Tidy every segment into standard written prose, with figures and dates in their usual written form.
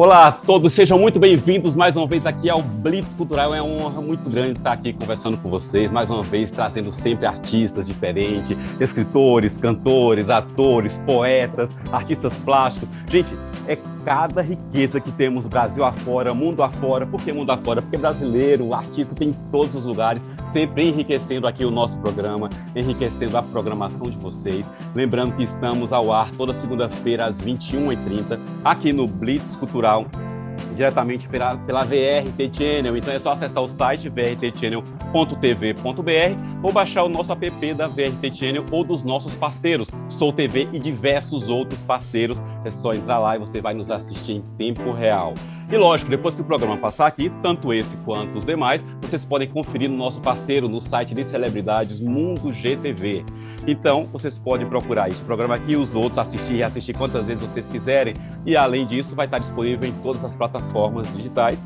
Olá a todos, sejam muito bem-vindos mais uma vez aqui ao Blitz Cultural. É uma honra muito grande estar aqui conversando com vocês, mais uma vez trazendo sempre artistas diferentes, escritores, cantores, atores, poetas, artistas plásticos. Gente, é cada riqueza que temos Brasil afora, mundo afora. Por que mundo afora? Porque brasileiro, o artista tem em todos os lugares, sempre enriquecendo aqui o nosso programa, enriquecendo a programação de vocês. Lembrando que estamos ao ar toda segunda-feira às 21h30, aqui no Blitz Cultural, diretamente pela VRT Channel. Então é só acessar o site vrtchannel.tv.br ou baixar o nosso app da VRT Channel ou dos nossos parceiros, Soul TV e diversos outros parceiros. É só entrar lá e você vai nos assistir em tempo real. E lógico, depois que o programa passar aqui, tanto esse quanto os demais, vocês podem conferir no nosso parceiro, no site de celebridades Mundo GTV. Então, vocês podem procurar esse programa aqui e os outros, assistir e reassistir quantas vezes vocês quiserem. E além disso, vai estar disponível em todas as plataformas digitais,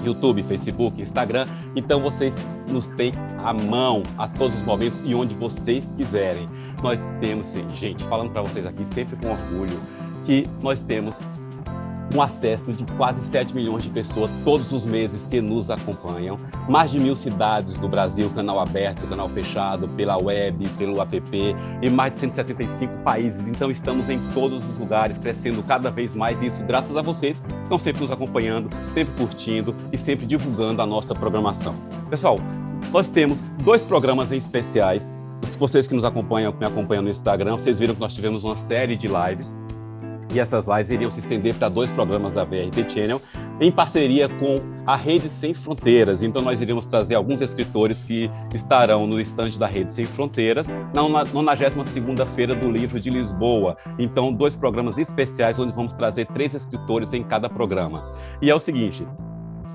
YouTube, Facebook, Instagram. Então, vocês nos têm à mão a todos os momentos e onde vocês quiserem. Nós temos, gente, falando para vocês aqui sempre com orgulho, que nós temos um acesso de quase 7 milhões de pessoas todos os meses que nos acompanham. Mais de 1.000 cidades do Brasil, canal aberto, canal fechado, pela web, pelo app, em mais de 175 países. Então estamos em todos os lugares, crescendo cada vez mais, e isso graças a vocês que estão sempre nos acompanhando, sempre curtindo e sempre divulgando a nossa programação. Pessoal, nós temos 2 programas em especiais. Vocês que nos acompanham, me acompanham no Instagram, vocês viram que nós tivemos uma série de lives. E essas lives iriam se estender para 2 programas da VRT Channel, em parceria com a Rede Sem Fronteiras. Então, nós iríamos trazer alguns escritores que estarão no estande da Rede Sem Fronteiras, na 92ª Feira do Livro de Lisboa. Então, 2 programas especiais, onde vamos trazer 3 escritores em cada programa. E é o seguinte: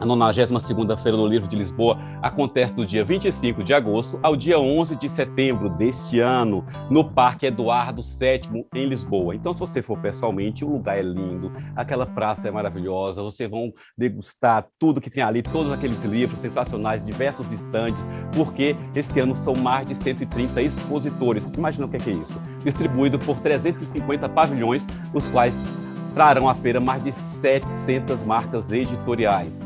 a 92ª Feira do Livro de Lisboa acontece do dia 25 de agosto ao dia 11 de setembro deste ano, no Parque Eduardo VII, em Lisboa. Então, se você for pessoalmente, o lugar é lindo, aquela praça é maravilhosa, vocês vão degustar tudo que tem ali, todos aqueles livros sensacionais, diversos estandes, porque esse ano são mais de 130 expositores. Imagina o que é isso? Distribuído por 350 pavilhões, os quais trarão à feira mais de 700 marcas editoriais.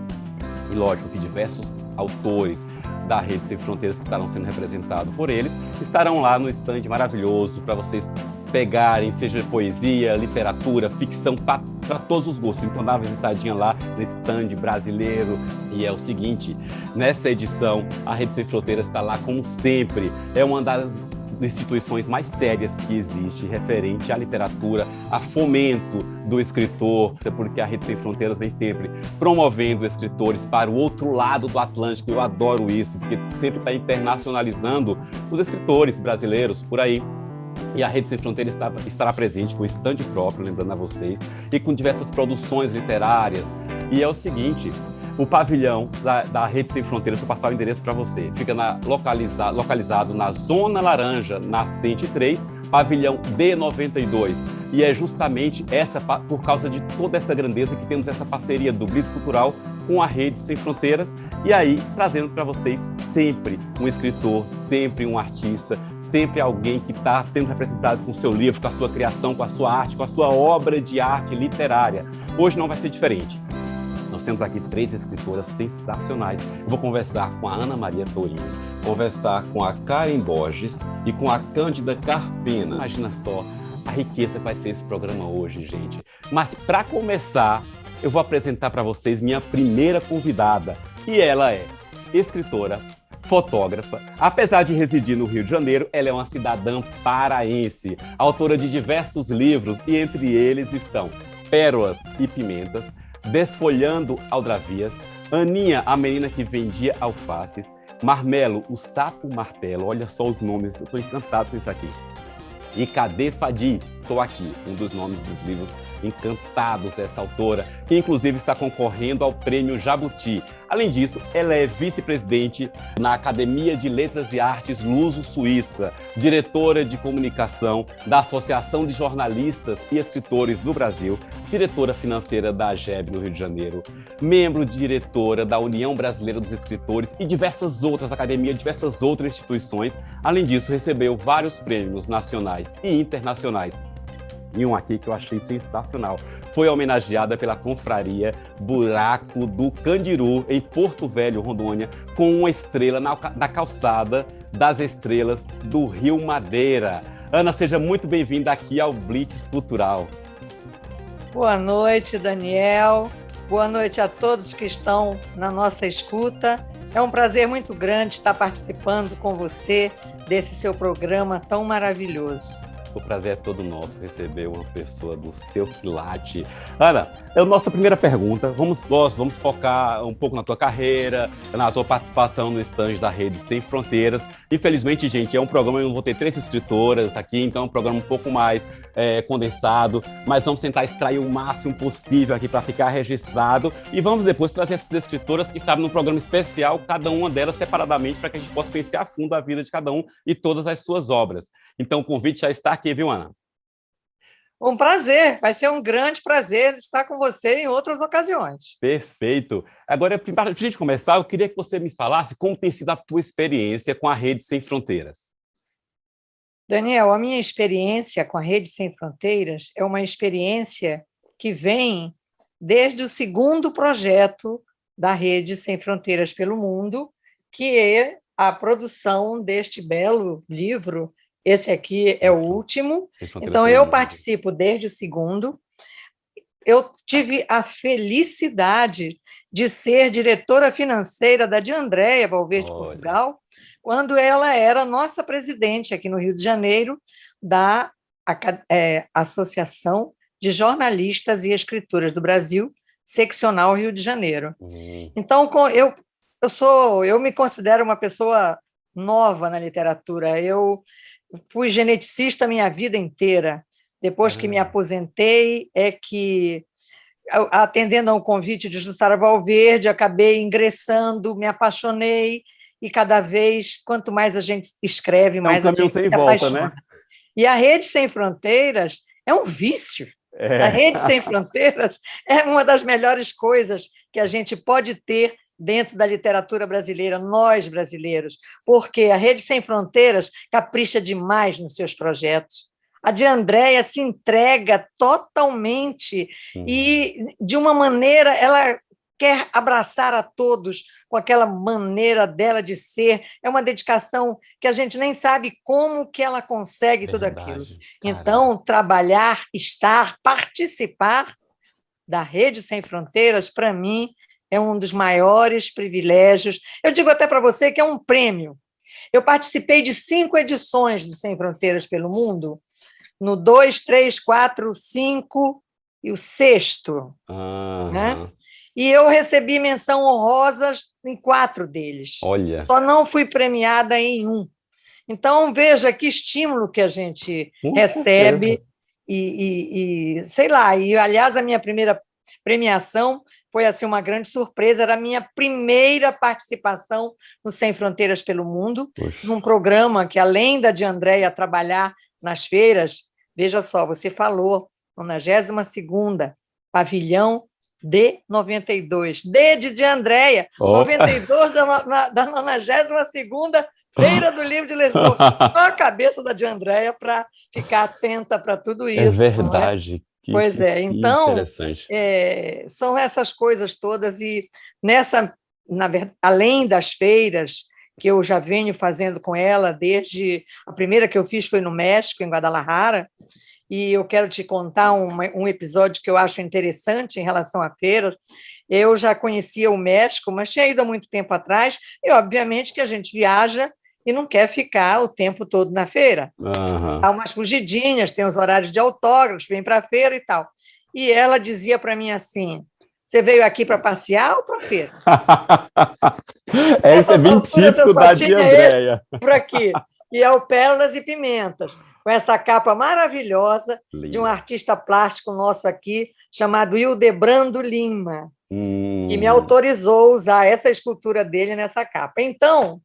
E lógico que diversos autores da Rede Sem Fronteiras, que estarão sendo representados por eles, estarão lá no stand maravilhoso para vocês pegarem, seja poesia, literatura, ficção, para todos os gostos. Então dá uma visitadinha lá no stand brasileiro. E é o seguinte, nessa edição, a Rede Sem Fronteiras está lá como sempre. É uma das instituições mais sérias que existe, referente à literatura, a fomento do escritor, porque a Rede Sem Fronteiras vem sempre promovendo escritores para o outro lado do Atlântico. Eu adoro isso, porque sempre está internacionalizando os escritores brasileiros por aí. E a Rede Sem Fronteiras estará presente com stand próprio, lembrando a vocês, e com diversas produções literárias. E é o seguinte: o pavilhão da Rede Sem Fronteiras, vou passar o endereço para você, fica localizado na Zona Laranja, Nascente 3, pavilhão D92. E é justamente por causa de toda essa grandeza que temos essa parceria do Blitz Cultural com a Rede Sem Fronteiras, e aí trazendo para vocês sempre um escritor, sempre um artista, sempre alguém que está sendo representado com o seu livro, com a sua criação, com a sua arte, com a sua obra de arte literária. Hoje não vai ser diferente. Nós temos aqui 3 escritoras sensacionais. Eu vou conversar com a Ana Maria Tourinho, conversar com a Karen Borges e com a Cândida Carpena. Imagina só a riqueza que vai ser esse programa hoje, gente. Mas para começar, eu vou apresentar para vocês minha primeira convidada. E ela é escritora, fotógrafa. Apesar de residir no Rio de Janeiro, ela é uma cidadã paraense, autora de diversos livros, e entre eles estão Pérolas e Pimentas, Desfolhando Aldravias, Aninha, a menina que vendia alfaces, Marmelo, o sapo martelo, olha só os nomes, eu estou encantado com isso aqui. E Cadê Fadi? Estou aqui, um dos nomes dos livros encantados dessa autora, que inclusive está concorrendo ao Prêmio Jabuti. Além disso, ela é vice-presidente na Academia de Letras e Artes Luso-Suíça, diretora de comunicação da Associação de Jornalistas e Escritores do Brasil, diretora financeira da AGEB no Rio de Janeiro, membro diretora da União Brasileira dos Escritores e diversas outras academias, diversas outras instituições. Além disso, recebeu vários prêmios nacionais e internacionais. e um aqui que eu achei sensacional. Foi homenageada pela confraria Buraco do Candiru, em Porto Velho, Rondônia, com uma estrela na calçada das estrelas do Rio Madeira. Ana, seja muito bem-vinda aqui ao Blitz Cultural. Boa noite, Daniel. Boa noite a todos que estão na nossa escuta. É um prazer muito grande estar participando com você desse seu programa tão maravilhoso. O prazer é todo nosso receber uma pessoa do seu quilate. Ana, é a nossa primeira pergunta. Vamos focar um pouco na tua carreira, na tua participação no stand da Rede Sem Fronteiras. Infelizmente, gente, é um programa, eu vou ter 3 escritoras aqui, então é um programa um pouco mais condensado, mas vamos tentar extrair o máximo possível aqui para ficar registrado e vamos depois trazer essas escritoras que estavam num programa especial, cada uma delas separadamente, para que a gente possa conhecer a fundo a vida de cada um e todas as suas obras. Então, o convite já está aqui, viu, Ana? Um prazer, vai ser um grande prazer estar com você em outras ocasiões. Perfeito. Agora, para a gente começar, eu queria que você me falasse como tem sido a tua experiência com a Rede Sem Fronteiras. Daniel, a minha experiência com a Rede Sem Fronteiras é uma experiência que vem desde o segundo projeto da Rede Sem Fronteiras pelo Mundo, que é a produção deste belo livro. Esse aqui é o último, então eu participo desde o segundo. Eu tive a felicidade de ser diretora financeira da de Andréia Valverde Portugal, quando ela era nossa presidente aqui no Rio de Janeiro, da Associação de Jornalistas e Escritoras do Brasil, seccional Rio de Janeiro. Então, eu me considero uma pessoa nova na literatura. Eu fui geneticista a minha vida inteira. Depois que me aposentei, atendendo a um convite de Jussara Valverde, acabei ingressando, me apaixonei, e cada vez, quanto mais a gente escreve, mais a gente se apaixona. Né? E a Rede Sem Fronteiras é um vício. A Rede Sem Fronteiras é uma das melhores coisas que a gente pode ter dentro da literatura brasileira, nós brasileiros, porque a Rede Sem Fronteiras capricha demais nos seus projetos. A de Andréia se entrega totalmente e, de uma maneira, ela quer abraçar a todos com aquela maneira dela de ser. É uma dedicação que a gente nem sabe como que ela consegue tudo aquilo. Então, trabalhar, estar, participar da Rede Sem Fronteiras, para mim, é um dos maiores privilégios. Eu digo até para você que é um prêmio. Eu participei de 5 edições do Sem Fronteiras pelo Mundo, no 2, 3, 4, 5 e o 6º. Né? E eu recebi menção honrosa em 4 deles. Olha. Só não fui premiada em 1. Então, veja que estímulo que a gente recebe. Sei lá, e, aliás, a minha primeira premiação foi assim, uma grande surpresa, era a minha primeira participação no Sem Fronteiras pelo Mundo, num programa que, além da de Andréia trabalhar nas feiras, veja só, você falou, 92ª, Pavilhão D92, D de Andréia, 92 da 92ª Feira do Livro de Lisboa. Só a cabeça da de Andréia para ficar atenta para tudo isso. É verdade. Pois é, então, são essas coisas todas, e além das feiras que eu já venho fazendo com ela, desde a primeira que eu fiz foi no México, em Guadalajara, e eu quero te contar um episódio que eu acho interessante em relação à feira. Eu já conhecia o México, mas tinha ido há muito tempo atrás, e obviamente que a gente viaja e não quer ficar o tempo todo na feira. Há umas fugidinhas, tem os horários de autógrafos, vem para a feira e tal. E ela dizia para mim assim: você veio aqui para passear ou para a feira? Isso é bem típico da de Andréia. Por aqui. E é o Pérolas e Pimentas, com essa capa maravilhosa de um artista plástico nosso aqui, chamado Hildebrando Lima, que me autorizou a usar essa escultura dele nessa capa. Então,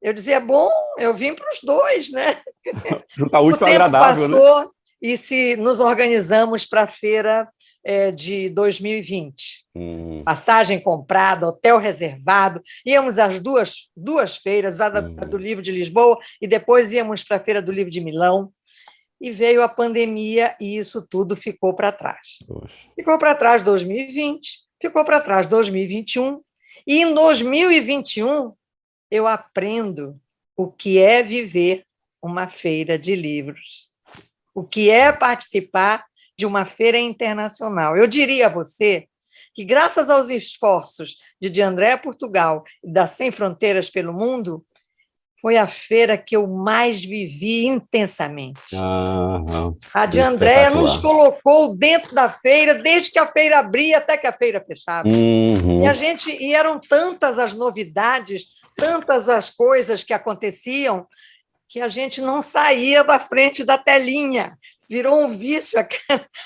eu dizia, bom, eu vim para os dois, né? Juntar útil ao agradável, passou, né? E se nos organizamos para a feira de 2020. Passagem comprada, hotel reservado, íamos às duas feiras, a do Livro de Lisboa e depois íamos para a Feira do Livro de Milão. e veio a pandemia e isso tudo ficou para trás. Poxa. Ficou para trás 2020, ficou para trás 2021, e em 2021 eu aprendo o que é viver uma feira de livros, o que é participar de uma feira internacional. Eu diria a você que, graças aos esforços de Andréa Portugal e da Sem Fronteiras pelo Mundo, foi a feira que eu mais vivi intensamente. A de Andréa nos colocou dentro da feira, desde que a feira abria até que a feira fechava. E eram tantas as novidades, tantas as coisas que aconteciam, que a gente não saía da frente da telinha. Virou um vício.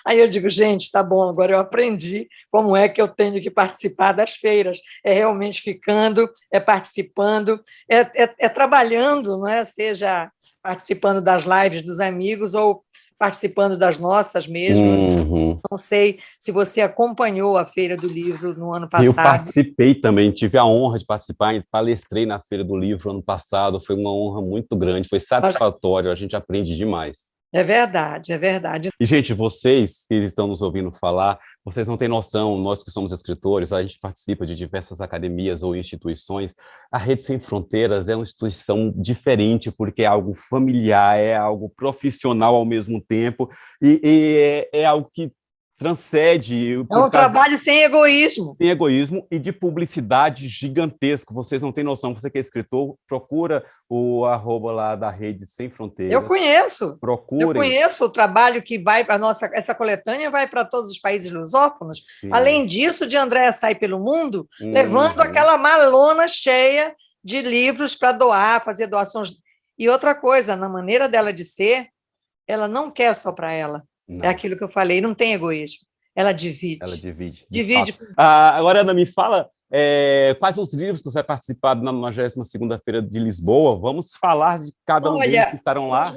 Aí eu digo, gente, tá bom, agora eu aprendi como é que eu tenho que participar das feiras. É realmente ficando, é participando, é trabalhando, não é? Seja participando das lives dos amigos ou participando das nossas mesmo. Não sei se você acompanhou a Feira do Livro no ano passado. Eu participei também, tive a honra de participar, palestrei na Feira do Livro ano passado, foi uma honra muito grande, foi satisfatório, a gente aprende demais. É verdade, é verdade. E, gente, vocês que estão nos ouvindo falar, vocês não têm noção, nós que somos escritores, a gente participa de diversas academias ou instituições, a Rede Sem Fronteiras é uma instituição diferente, porque é algo familiar, é algo profissional ao mesmo tempo, e é algo que transcende... É um trabalho sem egoísmo. Sem egoísmo e de publicidade gigantesco. Vocês não têm noção. Você que é escritor, procura o @ lá da Rede Sem Fronteiras. Eu conheço. Procurem. Eu conheço o trabalho que vai para essa coletânea, vai para todos os países lusófonos. Sim. Além disso, de Andréa sai pelo mundo, levando aquela malona cheia de livros para doar, fazer doações. E outra coisa, na maneira dela de ser, ela não quer só para ela. Não. É aquilo que eu falei, não tem egoísmo. Ela divide. Ela divide. Divide. Agora, Ana, me fala quais os livros que você vai participar na 92ª Feira de Lisboa. Vamos falar de cada um deles que estarão lá.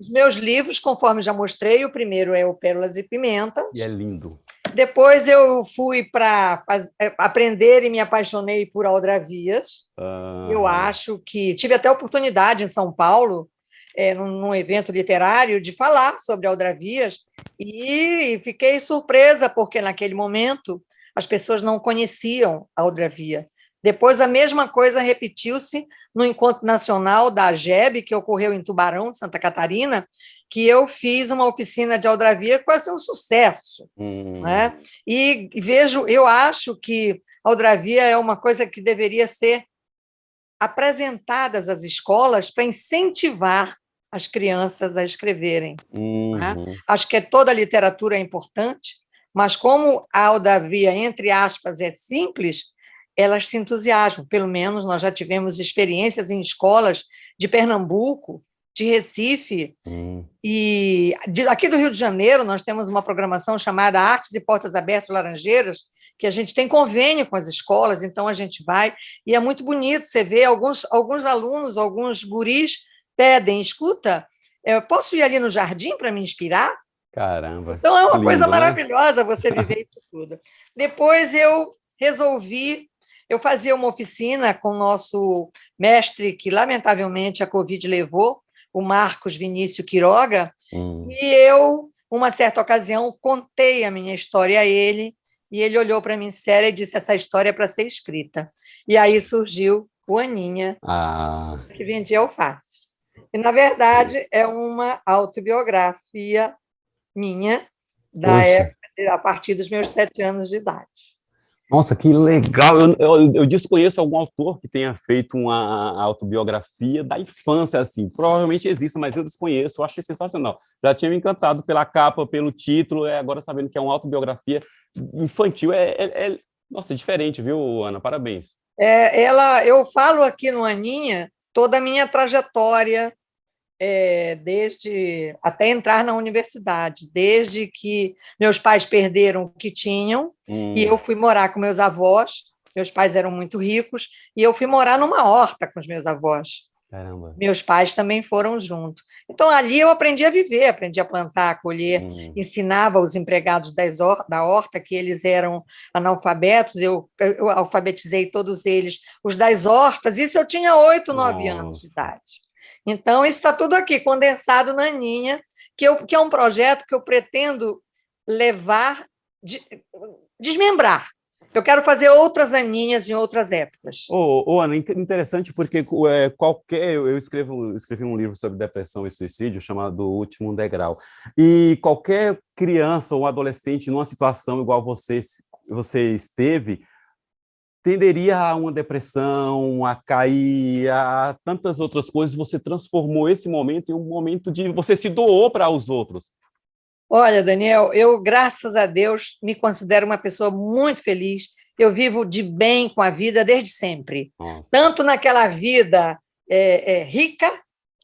Os meus livros, conforme já mostrei, o primeiro é o Pérolas e Pimenta. E é lindo. Depois eu fui para aprender e me apaixonei por Aldravias. Eu acho que... Tive até a oportunidade em São Paulo, num evento literário, de falar sobre Aldravias, e fiquei surpresa, porque naquele momento as pessoas não conheciam a Aldravia. Depois a mesma coisa repetiu-se no Encontro Nacional da AGEB, que ocorreu em Tubarão, Santa Catarina, que eu fiz uma oficina de Aldravia que foi assim, um sucesso. Né? E eu acho que a Aldravia é uma coisa que deveria ser apresentadas às escolas para incentivar as crianças a escreverem. Né? Acho que toda a literatura é importante, mas como a Aldravia, entre aspas, é simples, elas se entusiasmam. Pelo menos nós já tivemos experiências em escolas de Pernambuco, de Recife, e aqui do Rio de Janeiro nós temos uma programação chamada Artes e Portas Abertas Laranjeiras, que a gente tem convênio com as escolas, então a gente vai, e é muito bonito, você vê alguns alunos, alguns guris pedem, escuta, eu posso ir ali no jardim para me inspirar? Caramba! Então é uma coisa maravilhosa você viver isso tudo. Depois eu resolvi, eu fazia uma oficina com o nosso mestre, que lamentavelmente a Covid levou, o Marcos Vinícius Quiroga, e eu, uma certa ocasião, contei a minha história a ele, e ele olhou para mim sério e disse, essa história é para ser escrita. E aí surgiu o Aninha, que vendia alface. E, na verdade, é uma autobiografia minha, da época, a partir dos meus 7 anos de idade. Nossa, que legal! Eu desconheço algum autor que tenha feito uma autobiografia da infância, assim. Provavelmente existe, mas eu desconheço. Eu achei sensacional. Já tinha me encantado pela capa, pelo título, agora sabendo que é uma autobiografia infantil. Nossa, é diferente, viu, Ana? Parabéns. Eu falo aqui no Aninha toda a minha trajetória, desde até entrar na universidade, desde que meus pais perderam o que tinham, e eu fui morar com meus avós, meus pais eram muito ricos, e eu fui morar numa horta com os meus avós. Caramba. Meus pais também foram juntos. Então, ali eu aprendi a viver, aprendi a plantar, a colher, ensinava os empregados da horta, que eles eram analfabetos, eu alfabetizei todos eles, os das hortas, isso eu tinha 8, 9 anos de idade. Então, isso está tudo aqui, condensado na Aninha, que é um projeto que eu pretendo levar, desmembrar. Eu quero fazer outras Aninhas em outras épocas. Ana, interessante porque eu escrevi um livro sobre depressão e suicídio chamado O Último Degrau. E qualquer criança ou adolescente numa situação igual você esteve, tenderia a uma depressão, a cair, a tantas outras coisas. Você transformou esse momento em um momento de... Você se doou para os outros. Olha, Daniel, eu, graças a Deus, me considero uma pessoa muito feliz. Eu vivo de bem com a vida desde sempre. Nossa. Tanto naquela vida rica,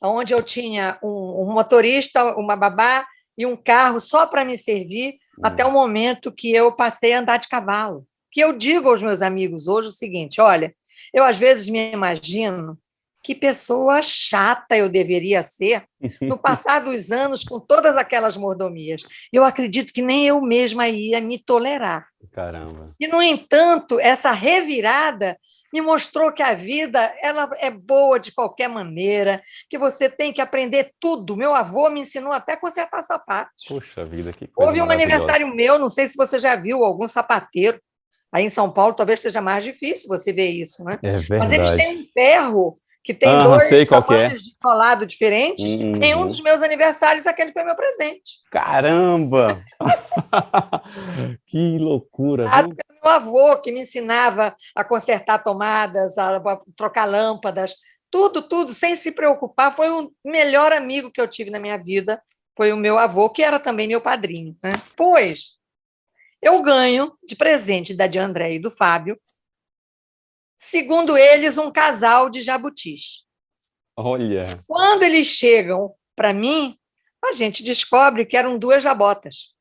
onde eu tinha um motorista, uma babá e um carro só para me servir, até o momento que eu passei a andar de cavalo. Que eu digo aos meus amigos hoje o seguinte, olha, eu às vezes me imagino que pessoa chata eu deveria ser no passar dos anos com todas aquelas mordomias. Eu acredito que nem eu mesma ia me tolerar. Caramba. E, no entanto, essa revirada me mostrou que a vida ela é boa de qualquer maneira, que você tem que aprender tudo. Meu avô me ensinou até a consertar sapatos. Poxa vida, que coisa Houve um aniversário meu, não sei se você já viu, algum sapateiro. Aí em São Paulo talvez seja mais difícil você ver isso, né? É verdade. Mas eles têm um ferro que tem dois tamanhos de solado diferentes. Em um dos meus aniversários, aquele foi meu presente. Caramba! Que loucura! Viu? Meu avô, que me ensinava a consertar tomadas, a trocar lâmpadas, tudo, sem se preocupar. Foi o melhor amigo que eu tive na minha vida, foi o meu avô, que era também meu padrinho, né? Pois eu ganho de presente da de André e do Fábio, segundo eles, um casal de jabutis. Olha! Quando eles chegam para mim, a gente descobre que eram duas jabotas.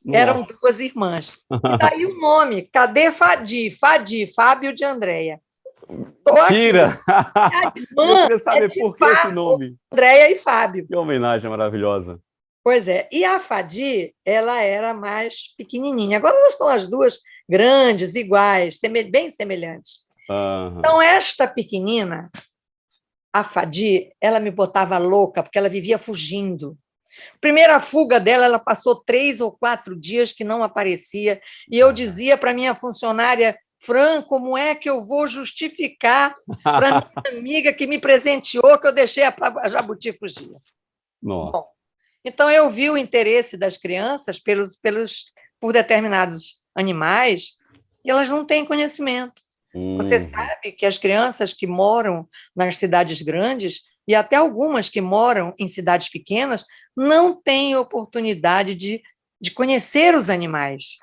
Nossa. Eram duas irmãs. E daí o nome, cadê Fadi? Fadi, Fábio de Andréia. Tira! Eu queria saber por que esse nome. Andréia e Fábio. Que homenagem maravilhosa. Pois é. E a Fadi, ela era mais pequenininha. Agora elas estão as duas grandes, iguais, bem semelhantes. Então, esta pequenina, a Fadi, ela me botava louca, porque ela vivia fugindo. Primeira fuga dela, ela passou 3 ou 4 dias que não aparecia, e eu dizia para minha funcionária, Fran, como é que eu vou justificar para minha amiga que me presenteou que eu deixei a jabuti fugir? Nossa. Bom, então, eu vi o interesse das crianças por determinados animais, e elas não têm conhecimento. Você sabe que as crianças que moram nas cidades grandes, e até algumas que moram em cidades pequenas, não têm oportunidade de conhecer os animais.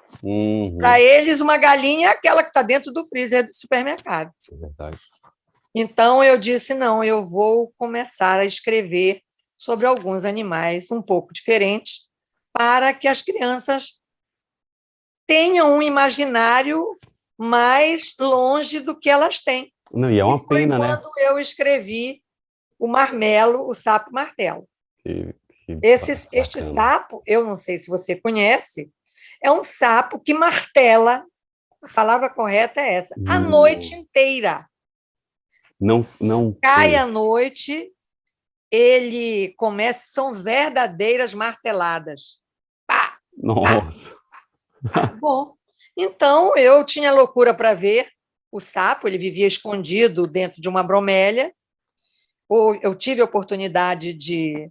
Para eles, uma galinha é aquela que está dentro do freezer do supermercado. É verdade. Então, eu disse, não, eu vou começar a escrever sobre alguns animais um pouco diferentes, para que as crianças tenham um imaginário mais longe do que elas têm. Não, e é uma pena, né? Quando eu escrevi o marmelo, o sapo martelo. Este sapo, eu não sei se você conhece, é um sapo que martela, a palavra correta é essa, a noite inteira. Não cai à noite, ele começa, são verdadeiras marteladas. Pá, nossa! pá. Bom, então eu tinha loucura para ver o sapo, ele vivia escondido dentro de uma bromélia. Eu tive a oportunidade de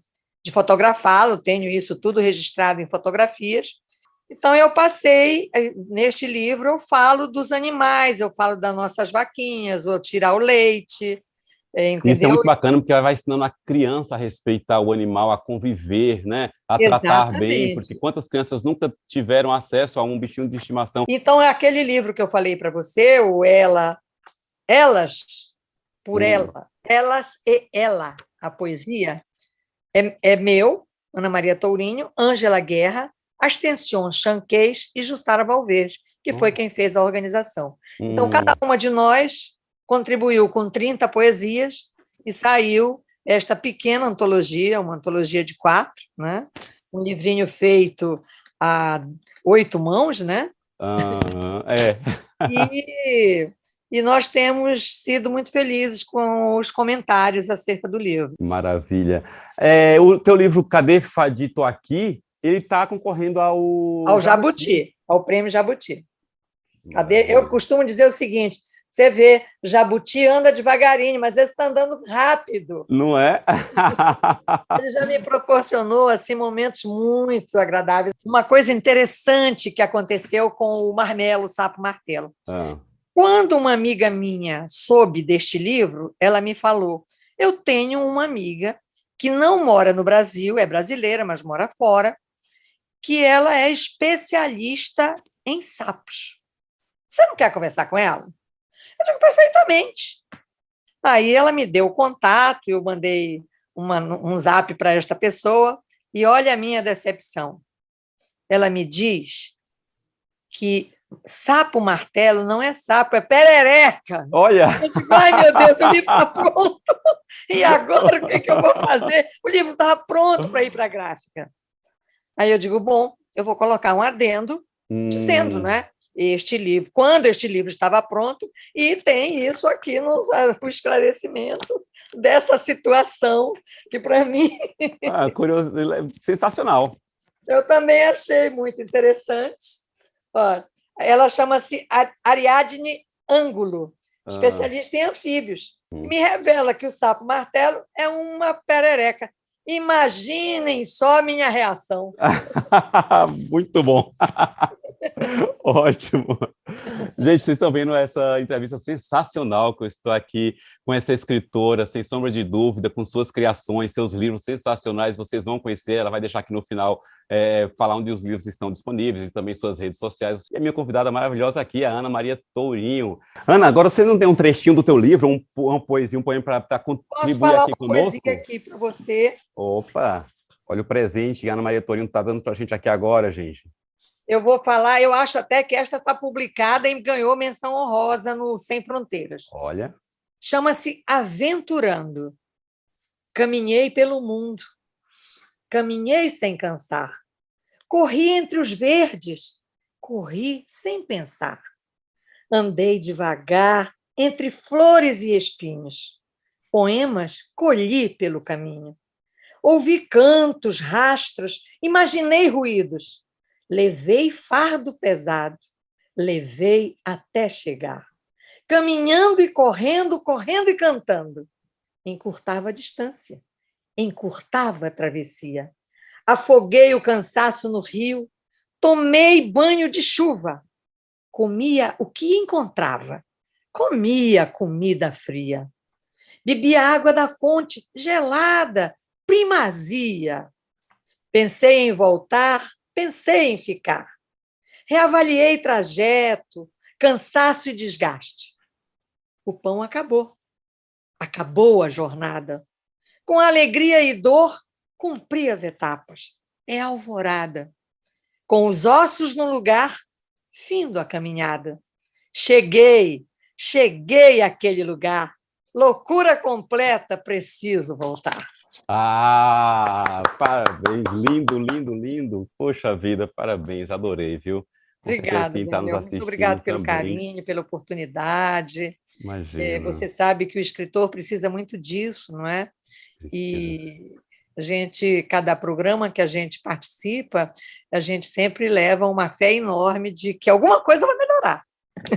fotografá-lo, tenho isso tudo registrado em fotografias. Então, eu passei, neste livro, eu falo dos animais, eu falo das nossas vaquinhas, ou tirar o leite, entendeu? Isso é muito bacana, porque vai ensinando a criança a respeitar o animal, a conviver, né? A tratar bem, porque quantas crianças nunca tiveram acesso a um bichinho de estimação? Então, é aquele livro que eu falei para você, o Elas, por Ela, Elas e Ela, a poesia, é meu, Ana Maria Tourinho, Ângela Guerra, Ascension Chanquez e Jussara Valverde, que foi quem fez a organização. Então, cada uma de nós contribuiu com 30 poesias e saiu esta pequena antologia, uma antologia de 4, né? Um livrinho feito a 8 mãos, né? É. E E nós temos sido muito felizes com os comentários acerca do livro. Maravilha. O teu livro Cadê Fadi Tô Aqui, ele está concorrendo ao Jabuti, ao Prêmio Jabuti. Maravilha. Eu costumo dizer o seguinte, você vê, Jabuti anda devagarinho, mas ele está andando rápido. Não é? Ele já me proporcionou assim, momentos muito agradáveis. Uma coisa interessante que aconteceu com o Marmelo, o Sapo Martelo. Quando uma amiga minha soube deste livro, ela me falou, eu tenho uma amiga que não mora no Brasil, é brasileira, mas mora fora, que ela é especialista em sapos. Você não quer conversar com ela? Eu digo, perfeitamente. Aí ela me deu o contato, eu mandei um zap para esta pessoa, e olha a minha decepção. Ela me diz que sapo martelo não é sapo, é perereca. Olha! Eu digo, ai, meu Deus, o livro está pronto. E agora o que eu vou fazer? O livro estava pronto para ir para a gráfica. Aí eu digo, bom, eu vou colocar um adendo dizendo, né? Este livro, quando este livro estava pronto, e tem isso aqui no esclarecimento dessa situação, que para mim... curioso, sensacional. Eu também achei muito interessante. Ó, ela chama-se Ariadne Ângulo, especialista em anfíbios, e me revela que o sapo martelo é uma perereca. Imaginem só minha reação. Muito bom. Ótimo. Gente, vocês estão vendo essa entrevista sensacional que eu estou aqui com essa escritora, sem sombra de dúvida, com suas criações, seus livros sensacionais, vocês vão conhecer, ela vai deixar aqui no final falar onde os livros estão disponíveis e também suas redes sociais. E a minha convidada maravilhosa aqui é a Ana Maria Tourinho. Ana, agora você não tem um trechinho do teu livro, uma poesia, um poema para contribuir aqui conosco? Posso falar uma poesia aqui para você? Opa, olha o presente que a Ana Maria Tourinho está dando para a gente aqui agora, gente. Eu vou falar, eu acho até que esta está publicada e ganhou menção honrosa no Sem Fronteiras. Olha. Chama-se Aventurando. Caminhei pelo mundo, caminhei sem cansar. Corri entre os verdes, corri sem pensar. Andei devagar entre flores e espinhos. Poemas colhi pelo caminho. Ouvi cantos, rastros, imaginei ruídos. Levei fardo pesado, levei até chegar. Caminhando e correndo, correndo e cantando. Encurtava a distância, encurtava a travessia. Afoguei o cansaço no rio, tomei banho de chuva. Comia o que encontrava, comia comida fria. Bebia água da fonte, gelada, primazia. Pensei em voltar, pensei em ficar. Reavaliei trajeto, cansaço e desgaste. O pão acabou. Acabou a jornada. Com alegria e dor, cumpri as etapas. É alvorada. Com os ossos no lugar, findo a caminhada. Cheguei àquele lugar. Loucura completa, preciso voltar. Parabéns, lindo, lindo, lindo. Poxa vida, parabéns, adorei, viu? Obrigada, quem está nos assistindo muito obrigado pelo também. carinho, pela oportunidade. Imagina. Você sabe que o escritor precisa muito disso, não é? Precisa. E cada programa que a gente participa, a gente sempre leva uma fé enorme de que alguma coisa vai melhorar.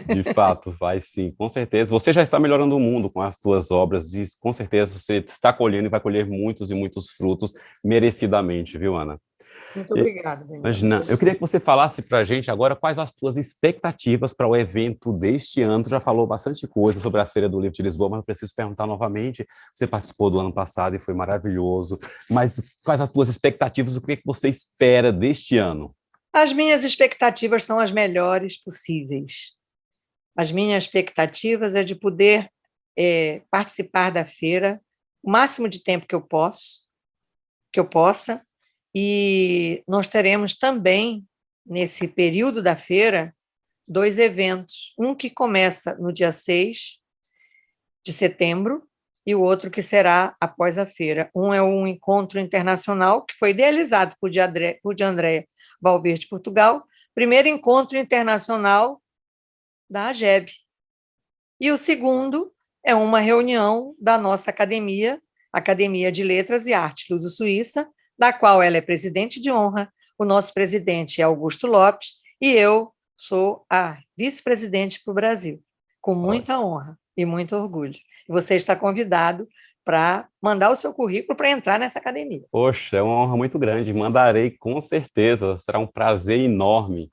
De fato, vai sim, com certeza. Você já está melhorando o mundo com as suas obras, e com certeza você está colhendo e vai colher muitos e muitos frutos merecidamente, viu, Ana? Muito obrigada, Daniel. Imagina, eu queria que você falasse para a gente agora quais as suas expectativas para o evento deste ano. Tu já falou bastante coisa sobre a Feira do Livro de Lisboa, mas eu preciso perguntar novamente. Você participou do ano passado e foi maravilhoso, mas quais as suas expectativas, o que você espera deste ano? As minhas expectativas são as melhores possíveis. As minhas expectativas é de poder participar da feira o máximo de tempo que eu possa, e nós teremos também, nesse período da feira, 2 eventos. Um que começa no dia 6 de setembro e o outro que será após a feira. Um é um encontro internacional que foi idealizado por de Andréa Valverde, Portugal, primeiro encontro internacional da AGEB. E o segundo é uma reunião da nossa academia, Academia de Letras e Artes Luso-Suíça, da qual ela é presidente de honra, o nosso presidente é Augusto Lopes, e eu sou a vice-presidente para o Brasil, com muita honra e muito orgulho. Você está convidado para mandar o seu currículo para entrar nessa academia. Poxa, é uma honra muito grande, mandarei com certeza, será um prazer enorme.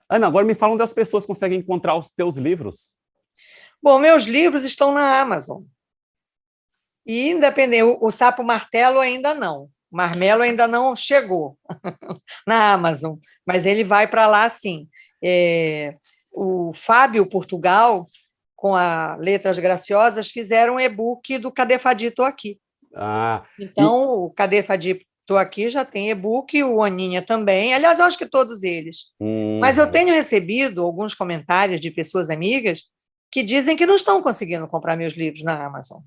Ana, agora me fala onde as pessoas conseguem encontrar os teus livros. Bom, meus livros estão na Amazon. E independente, o Sapo Martelo ainda não. O Marmelo ainda não chegou na Amazon, mas ele vai para lá sim. O Fábio Portugal, com a Letras Graciosas, fizeram um e-book do Cadê Fadi, Tô Aqui. Então, o Cadê Fadi, Tô Aqui já tem e-book, o Aninha também. Aliás, eu acho que todos eles. Mas eu tenho recebido alguns comentários de pessoas amigas que dizem que não estão conseguindo comprar meus livros na Amazon.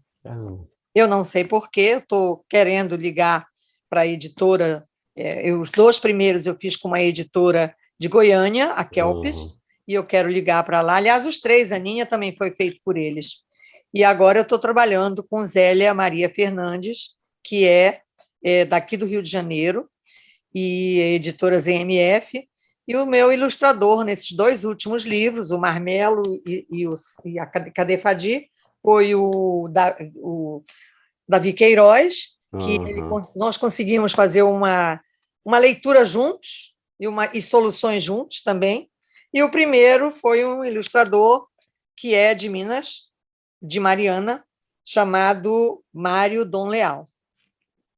Eu não sei por quê, estou querendo ligar para a editora. Os 2 primeiros eu fiz com uma editora de Goiânia, a Kelpis, e eu quero ligar para lá. Aliás, os 3, Aninha, também foi feito por eles. E agora eu estou trabalhando com Zélia Maria Fernandes, que é daqui do Rio de Janeiro, e editora ZMF, e o meu ilustrador nesses 2 últimos livros, o Marmelo e a Cadê Fadi, foi o Davi Queiroz, que nós conseguimos fazer uma leitura juntos e soluções juntos também. E o primeiro foi um ilustrador que é de Minas, de Mariana, chamado Mário Dom Leal.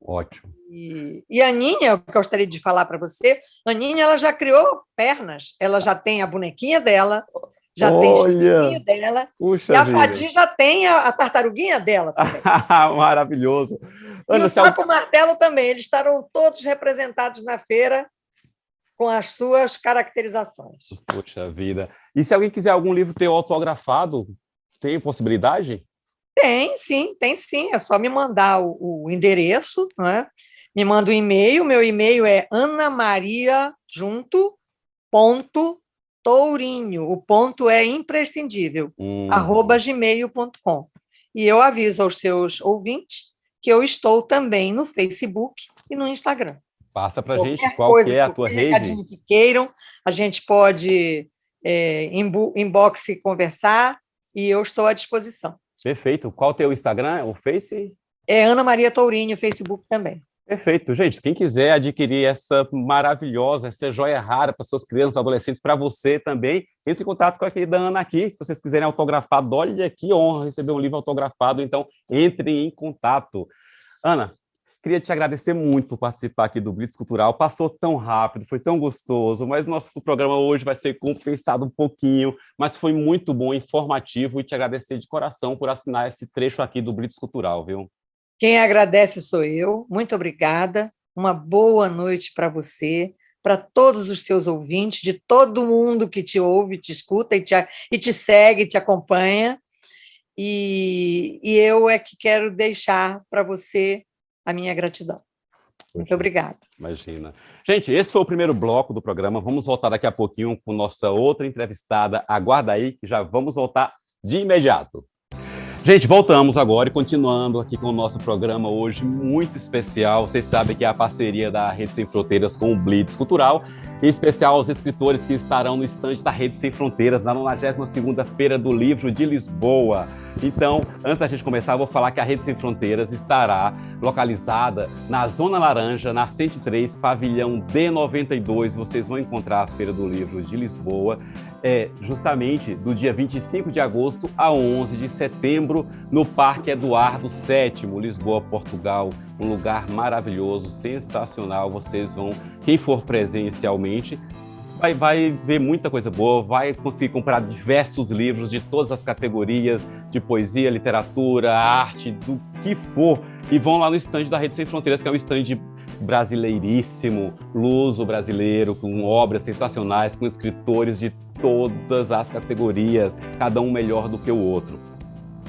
Ótimo. E a Aninha, que eu gostaria de falar para você, a Aninha ela já criou pernas, ela já tem a bonequinha dela, já tem o chiquinho dela, e a Fadi já tem a tartaruguinha dela também. Maravilhoso. E o Sapo Martelo também, eles estarão todos representados na feira com as suas caracterizações. Poxa vida. E se alguém quiser algum livro teu autografado, tem possibilidade? Tem sim. É só me mandar o endereço, né? Me manda um e-mail, meu e-mail é anamaria_tourinho, o ponto é imprescindível, @gmail.com. E eu aviso aos seus ouvintes que eu estou também no Facebook e no Instagram. Passa para a gente qual que é a tua rede. Que queiram, a gente pode inbox conversar e eu estou à disposição. Perfeito. Qual o teu Instagram? O Face? É Ana Maria Tourinho, Facebook também. Perfeito, gente. Quem quiser adquirir essa maravilhosa, essa joia rara para suas crianças, adolescentes, para você também, entre em contato com a querida Ana aqui. Se vocês quiserem autografado, olha que honra receber um livro autografado, então entrem em contato. Ana, queria te agradecer muito por participar aqui do Blitz Cultural. Passou tão rápido, foi tão gostoso, mas nosso programa hoje vai ser compensado um pouquinho, mas foi muito bom, informativo, e te agradecer de coração por assinar esse trecho aqui do Blitz Cultural, viu? Quem agradece sou eu. Muito obrigada. Uma boa noite para você, para todos os seus ouvintes, de todo mundo que te ouve, te escuta e te segue, te acompanha. E eu é que quero deixar para você a minha gratidão. Muito obrigada. Imagina. Gente, esse foi o primeiro bloco do programa. Vamos voltar daqui a pouquinho com nossa outra entrevistada. Aguarda aí, que já vamos voltar de imediato. Gente, voltamos agora e continuando aqui com o nosso programa hoje muito especial. Vocês sabem que é a parceria da Rede Sem Fronteiras com o Blitz Cultural, em especial aos escritores que estarão no estande da Rede Sem Fronteiras na 92ª Feira do Livro de Lisboa. Então, antes da gente começar, eu vou falar que a Rede Sem Fronteiras estará localizada na Zona Laranja, na 103, pavilhão D92. Vocês vão encontrar a Feira do Livro de Lisboa, justamente do dia 25 de agosto a 11 de setembro, no Parque Eduardo VII, Lisboa, Portugal. Um lugar maravilhoso, sensacional. Vocês vão, quem for presencialmente, vai ver muita coisa boa, vai conseguir comprar diversos livros de todas as categorias, de poesia, literatura, arte, do que for, e vão lá no estande da Rede Sem Fronteiras, que é um estande brasileiríssimo, luso-brasileiro, com obras sensacionais, com escritores de todas as categorias, cada um melhor do que o outro.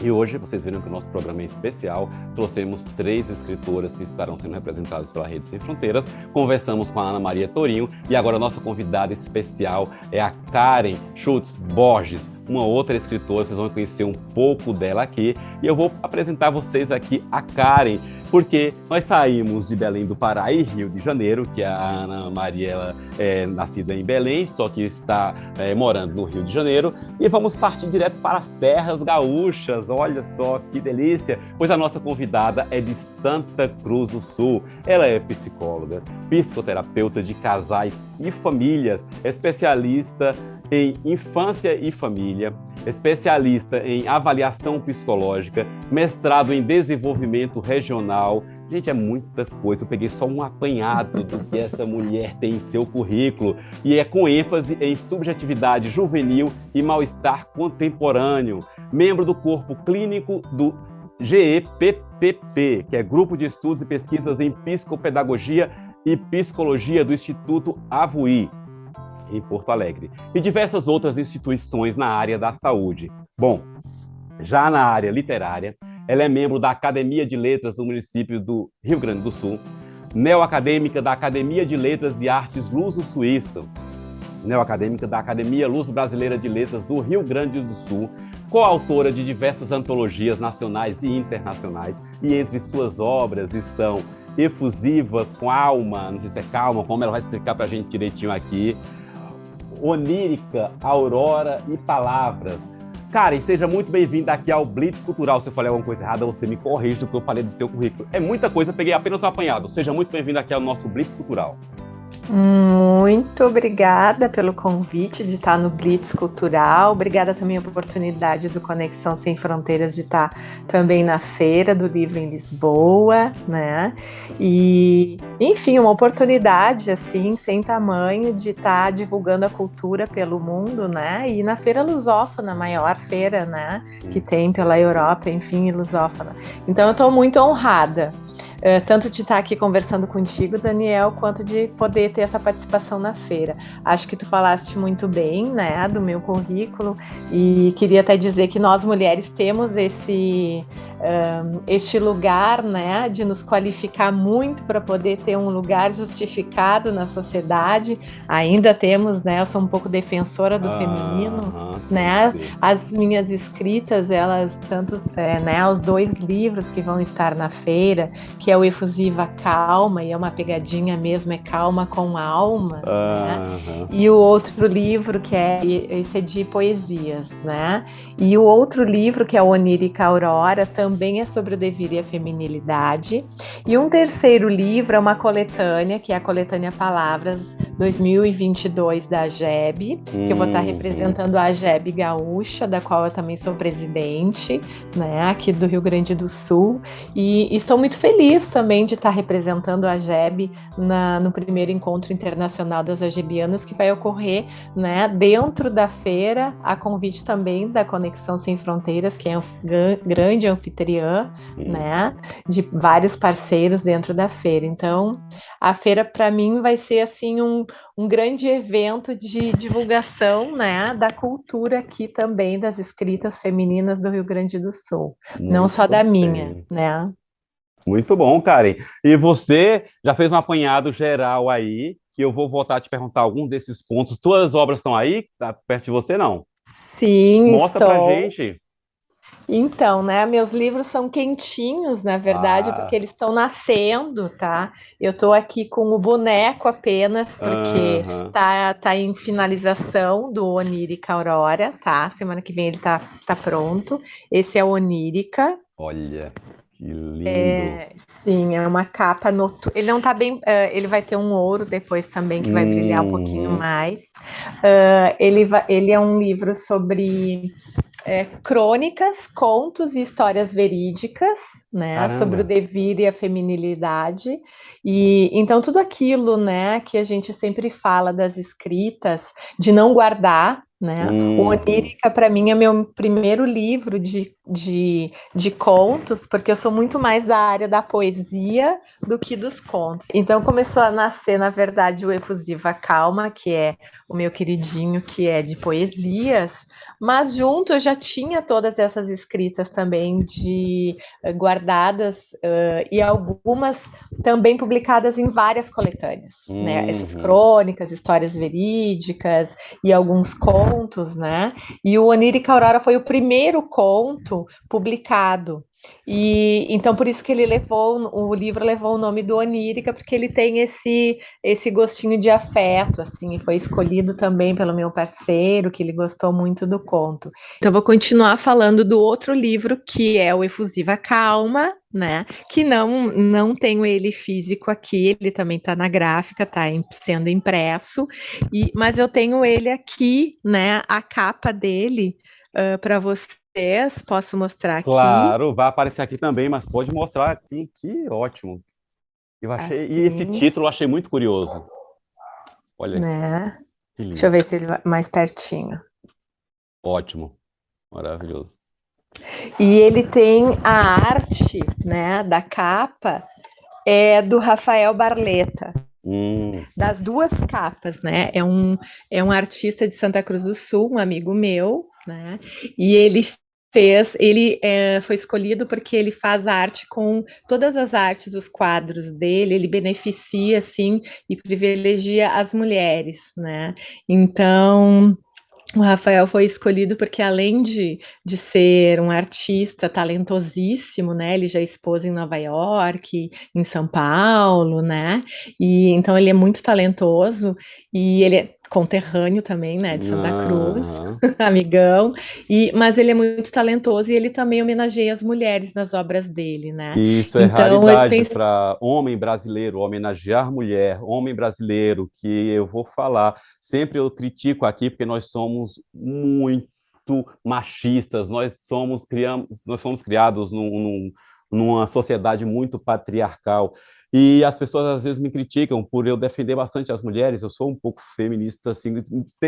E hoje, vocês viram que o nosso programa é especial, trouxemos 3 escritoras que estarão sendo representadas pela Rede Sem Fronteiras, conversamos com a Ana Maria Tourinho e agora a nossa convidada especial é a Karen Schultz Borges, uma outra escritora, vocês vão conhecer um pouco dela aqui e eu vou apresentar a vocês aqui a Karen, porque nós saímos de Belém do Pará e Rio de Janeiro, que a Ana Maria ela é nascida em Belém, só que está morando no Rio de Janeiro, e vamos partir direto para as terras gaúchas. Olha só que delícia, pois a nossa convidada é de Santa Cruz do Sul. Ela é psicóloga, psicoterapeuta de casais e famílias, especialista em infância e família, especialista em avaliação psicológica, mestrado em desenvolvimento regional. Gente, é muita coisa. Eu peguei só um apanhado do que essa mulher tem em seu currículo e é com ênfase em subjetividade juvenil e mal-estar contemporâneo. Membro do corpo clínico do GEPPP, que é Grupo de Estudos e Pesquisas em Psicopedagogia e Psicologia do Instituto Avuí, em Porto Alegre, e diversas outras instituições na área da saúde. Bom, já na área literária, ela é membro da Academia de Letras do município do Rio Grande do Sul, neoacadêmica da Academia de Letras e Artes Luso-Suíça, neoacadêmica da Academia Luso-Brasileira de Letras do Rio Grande do Sul, coautora de diversas antologias nacionais e internacionais, e entre suas obras estão Efusiva com Alma, não sei se é Calma, como ela vai explicar para a gente direitinho aqui, Onírica, Aurora e Palavras. Karen, seja muito bem-vinda aqui ao Blitz Cultural. Se eu falei alguma coisa errada, você me corrige do que eu falei do teu currículo. É muita coisa, peguei apenas um apanhado. Seja muito bem-vinda aqui ao nosso Blitz Cultural. Muito obrigada pelo convite de estar no Blitz Cultural. Obrigada também pela oportunidade do Conexão Sem Fronteiras de estar também na Feira do Livro em Lisboa, né? E, enfim, uma oportunidade, assim, sem tamanho, de estar divulgando a cultura pelo mundo, né? E na Feira Lusófona, a maior feira, né? Que tem pela Europa, enfim, lusófona. Então, eu estou muito honrada. Tanto de estar aqui conversando contigo, Daniel, quanto de poder ter essa participação na feira. Acho que tu falaste muito bem, né, do meu currículo, e queria até dizer que nós mulheres temos este lugar, né, de nos qualificar muito para poder ter um lugar justificado na sociedade. Ainda temos, né, eu sou um pouco defensora do feminino, né, as minhas escritas, elas, tanto, né, os 2 livros que vão estar na feira, que é o Efusiva Calma, e é uma pegadinha mesmo, é calma com alma, né? E o outro livro, que esse é de poesias, né? E o outro livro, que é o Onírica Aurora, também é sobre o devir e a feminilidade. E um terceiro livro é uma coletânea, que é a coletânea Palavras 2022 da AGEB, que eu vou estar representando a AGEB Gaúcha, da qual eu também sou presidente, né, aqui do Rio Grande do Sul, e estou muito feliz também de estar representando a AGEB no primeiro encontro internacional das agebianas, que vai ocorrer, né, dentro da feira, a convite também da Conexão Sem Fronteiras, que é um grande anfitriã, né, de vários parceiros dentro da feira. Então, a feira, para mim, vai ser assim um grande evento de divulgação, né, da cultura aqui também, das escritas femininas do Rio Grande do Sul. Não só da minha, né? Muito bom, Karen. E você já fez um apanhado geral aí, que eu vou voltar a te perguntar algum desses pontos. Tuas obras estão aí? Tá perto de você, não? Sim, mostra pra gente. Então, né, meus livros são quentinhos, na verdade, porque eles estão nascendo, tá? Eu estou aqui com o boneco apenas, porque tá em finalização do Onírica Aurora, tá? Semana que vem ele tá pronto. Esse é o Onírica. Olha, que lindo. Sim, é uma capa noturna. Ele não tá bem. Ele vai ter um ouro depois também, que vai brilhar um pouquinho mais. Ele é um livro sobre crônicas, contos e histórias verídicas, né? Caramba. Sobre o devir e a feminilidade. E então tudo aquilo, né, que a gente sempre fala das escritas, de não guardar, né? O Onírica, para mim, é meu primeiro livro de de contos, porque eu sou muito mais da área da poesia do que dos contos. Então começou a nascer, na verdade, o Efusiva Calma, que é o meu queridinho, que é de poesias, mas junto eu já tinha todas essas escritas também de guardadas e algumas também publicadas em várias coletâneas, né? Essas crônicas, histórias verídicas e alguns contos, né? E o Onírica Aurora foi o primeiro conto publicado. E então por isso que o livro levou o nome do Onírica, porque ele tem esse gostinho de afeto, assim, e foi escolhido também pelo meu parceiro, que ele gostou muito do conto. Então vou continuar falando do outro livro, que é o Efusiva Calma, né? Que não tenho ele físico aqui, ele também está na gráfica, está sendo impresso, mas eu tenho ele aqui, né? A capa dele para vocês, posso mostrar aqui. Claro, vai aparecer aqui também, mas pode mostrar aqui, que ótimo. Eu achei, assim. E esse título eu achei muito curioso. Olha, né? Deixa eu ver se ele vai mais pertinho. Ótimo, maravilhoso. E ele tem a arte, né, da capa do Rafael Barleta. Das duas capas, né? É um artista de Santa Cruz do Sul, um amigo meu, né? E ele foi escolhido porque ele faz arte com todas as artes, os quadros dele, ele beneficia, assim, e privilegia as mulheres, né? Então, o Rafael foi escolhido porque, além de ser um artista talentosíssimo, né? Ele já expôs em Nova York, em São Paulo, né? E então ele é muito talentoso e ele é conterrâneo também, né? De Santa Cruz, amigão. Mas ele é muito talentoso e ele também homenageia as mulheres nas obras dele, né? Isso é então, raridade para homem brasileiro, homenagear mulher, homem brasileiro, que eu vou falar. Sempre eu critico aqui porque nós somos muito machistas, nós somos criados numa sociedade muito patriarcal. E as pessoas às vezes me criticam por eu defender bastante as mulheres. Eu sou um pouco feminista, assim,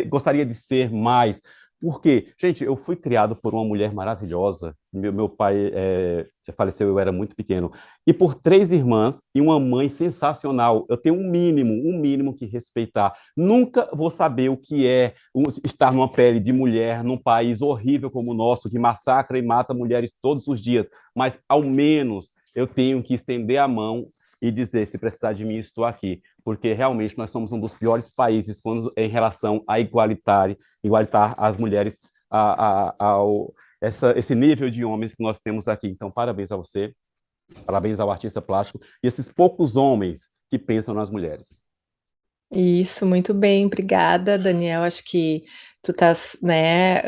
gostaria de ser mais. Por quê? Gente, eu fui criado por uma mulher maravilhosa. Meu pai faleceu, eu era muito pequeno. E por 3 irmãs e uma mãe sensacional. Eu tenho um mínimo que respeitar. Nunca vou saber o que é estar numa pele de mulher num país horrível como o nosso, que massacra e mata mulheres todos os dias. Mas, ao menos, eu tenho que estender a mão e dizer, se precisar de mim, estou aqui. Porque realmente nós somos um dos piores países em relação a igualitar as mulheres esse nível de homens que nós temos aqui. Então, parabéns a você, parabéns ao artista plástico e esses poucos homens que pensam nas mulheres. Isso, muito bem, obrigada, Daniel. Acho que tu estás, né,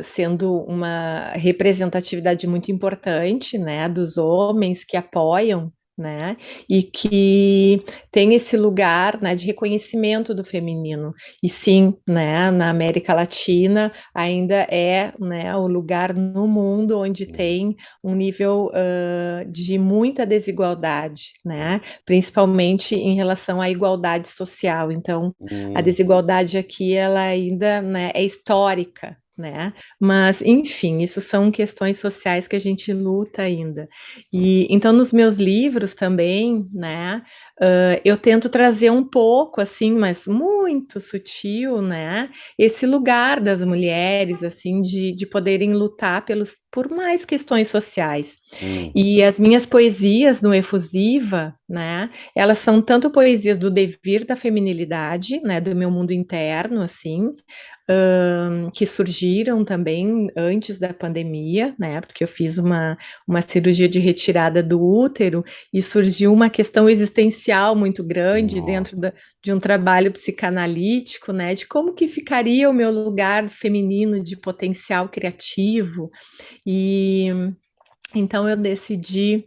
sendo uma representatividade muito importante, né, dos homens que apoiam, né, e que tem esse lugar, né, de reconhecimento do feminino. E sim, né, na América Latina ainda é, né, o lugar no mundo onde tem um nível de muita desigualdade, né, principalmente em relação à igualdade social. Então, a desigualdade aqui, ela ainda, né, é histórica, né? Mas, enfim, isso são questões sociais que a gente luta ainda. E então, nos meus livros também, né, eu tento trazer um pouco, assim, mas muito sutil, né, esse lugar das mulheres, assim, de poderem lutar por mais questões sociais. E as minhas poesias no Efusiva, né, elas são tanto poesias do devir da feminilidade, né, do meu mundo interno, assim, que surgiram também antes da pandemia, né? Porque eu fiz uma cirurgia de retirada do útero e surgiu uma questão existencial muito grande dentro de um trabalho psicanalítico, né? De como que ficaria o meu lugar feminino de potencial criativo. E então eu decidi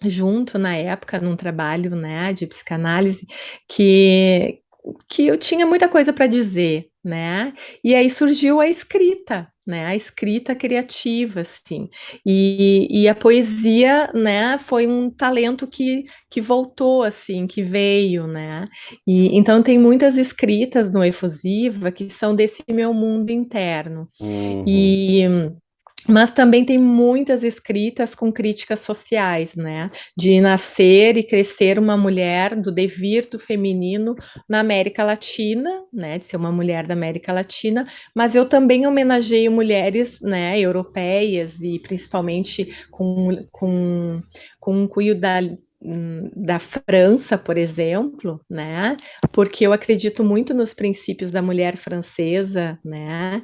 junto na época num trabalho, né, de psicanálise que eu tinha muita coisa para dizer, né? E aí surgiu a escrita, né? A escrita criativa, assim. E a poesia, né, foi um talento que voltou, assim, que veio, né? E então tem muitas escritas no Efusiva que são desse meu mundo interno. Mas também tem muitas escritas com críticas sociais, né? De nascer e crescer uma mulher, do devir do feminino na América Latina, né? De ser uma mulher da América Latina, mas eu também homenageio mulheres, né, europeias e principalmente com um cunho da França, por exemplo, né? Porque eu acredito muito nos princípios da mulher francesa, né?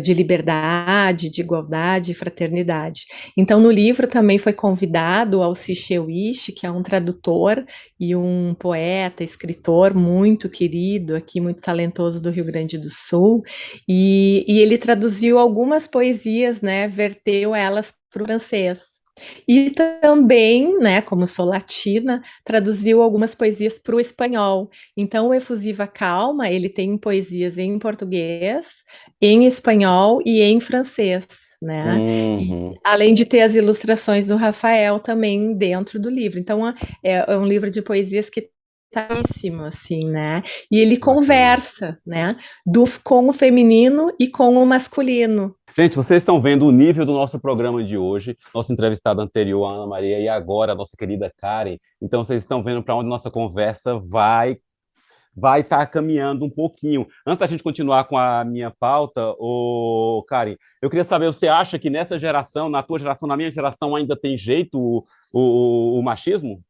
De liberdade, de igualdade e fraternidade. Então, no livro também foi convidado o Alcir Cheuich, que é um tradutor e um poeta, escritor muito querido aqui, muito talentoso do Rio Grande do Sul, e ele traduziu algumas poesias, né? Verteu elas para o francês. E também, né, como sou latina, traduziu algumas poesias para o espanhol. Então, o Efusiva Calma, ele tem poesias em português, em espanhol e em francês, né? E, além de ter as ilustrações do Rafael também dentro do livro. Então, é um livro de poesias que caríssimo, assim, né? E ele conversa, né? Com o feminino e com o masculino. Gente, vocês estão vendo o nível do nosso programa de hoje, nosso entrevistado anterior, a Ana Maria, e agora a nossa querida Karen. Então, vocês estão vendo para onde nossa conversa vai estar caminhando um pouquinho. Antes da gente continuar com a minha pauta, Karen, eu queria saber, você acha que nessa geração, na tua geração, na minha geração, ainda tem jeito o machismo?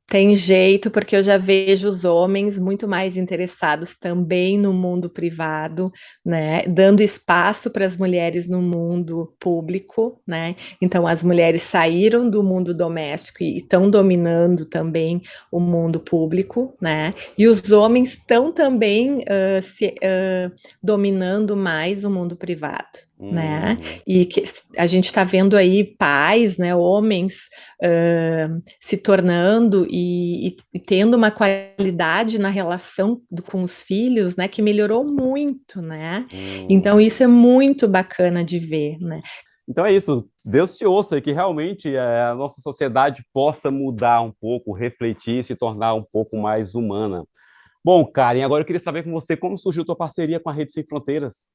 Tem jeito, porque eu já vejo os homens muito mais interessados também no mundo privado, né? Dando espaço para as mulheres no mundo público, né? Então, as mulheres saíram do mundo doméstico e estão dominando também o mundo público, né? E os homens estão também dominando mais o mundo privado. Né? E a gente está vendo aí pais, né, homens se tornando e tendo uma qualidade na relação com os filhos, né, que melhorou muito, né? Então isso é muito bacana de ver, né? Então é isso, Deus te ouça e que realmente a nossa sociedade possa mudar um pouco, refletir, se tornar um pouco mais humana. Bom, Karen, agora eu queria saber com você como surgiu tua parceria com a Rede Sem Fronteiras.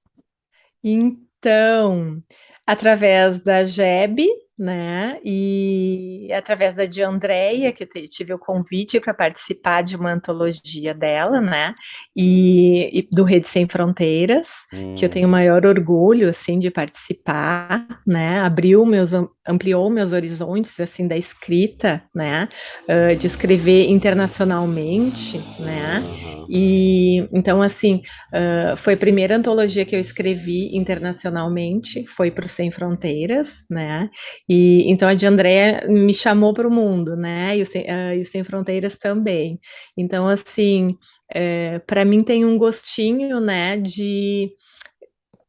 Então, através da JEB, né? E através da de Andrea, que eu tive o convite para participar de uma antologia dela, né? E do Rede Sem Fronteiras, que eu tenho o maior orgulho, assim, de participar, né? Ampliou meus horizontes, assim, da escrita, né? De escrever internacionalmente, né? E então, assim, foi a primeira antologia que eu escrevi internacionalmente, foi para o Sem Fronteiras, né? E então a de Andrea me chamou para o mundo, né? E o Sem Fronteiras também. Então, assim, para mim tem um gostinho, né, de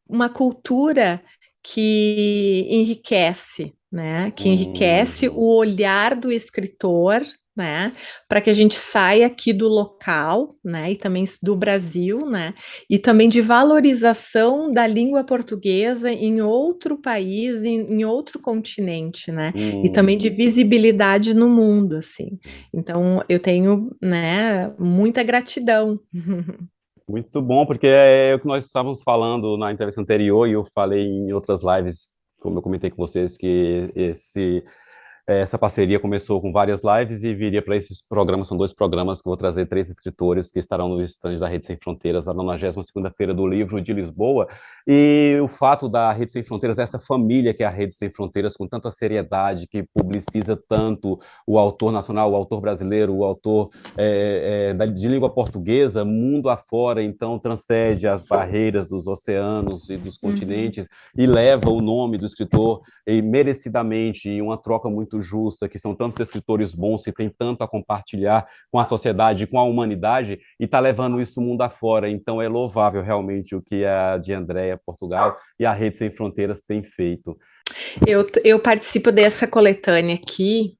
uma cultura que enriquece, né? Que enriquece o olhar do escritor, né, para que a gente saia aqui do local, né, e também do Brasil, né, e também de valorização da língua portuguesa em outro país, em outro continente, né, e também de visibilidade no mundo, assim. Então, eu tenho, né, muita gratidão. Muito bom, porque é o que nós estávamos falando na entrevista anterior e eu falei em outras lives, como eu comentei com vocês, que essa parceria começou com várias lives e viria para esses programas, são 2 programas que eu vou trazer 3 escritores que estarão no stand da Rede Sem Fronteiras, na 92ª Feira do Livro de Lisboa, e o fato da Rede Sem Fronteiras, essa família que é a Rede Sem Fronteiras, com tanta seriedade, que publiciza tanto o autor nacional, o autor brasileiro, o autor de língua portuguesa, mundo afora, então transcende as barreiras dos oceanos e dos continentes e leva o nome do escritor e merecidamente, em uma troca muito justa, que são tantos escritores bons que têm tanto a compartilhar com a sociedade, com a humanidade, e está levando isso mundo afora. Então é louvável realmente o que a de Andrea Portugal e a Rede Sem Fronteiras têm feito. Eu participo dessa coletânea aqui,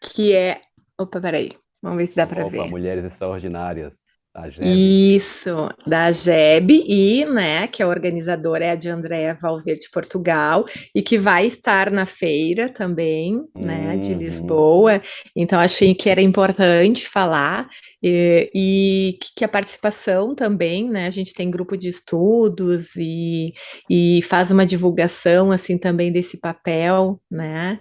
que é... Opa, peraí, vamos ver se dá para ver. Mulheres Extraordinárias. Da GEB. Isso, da GEB, e, né, que a organizadora é a de Andréa Valverde Portugal, e que vai estar na feira também, né, de Lisboa. Então, achei que era importante falar, e que a participação também, né, a gente tem grupo de estudos e faz uma divulgação, assim, também desse papel, né,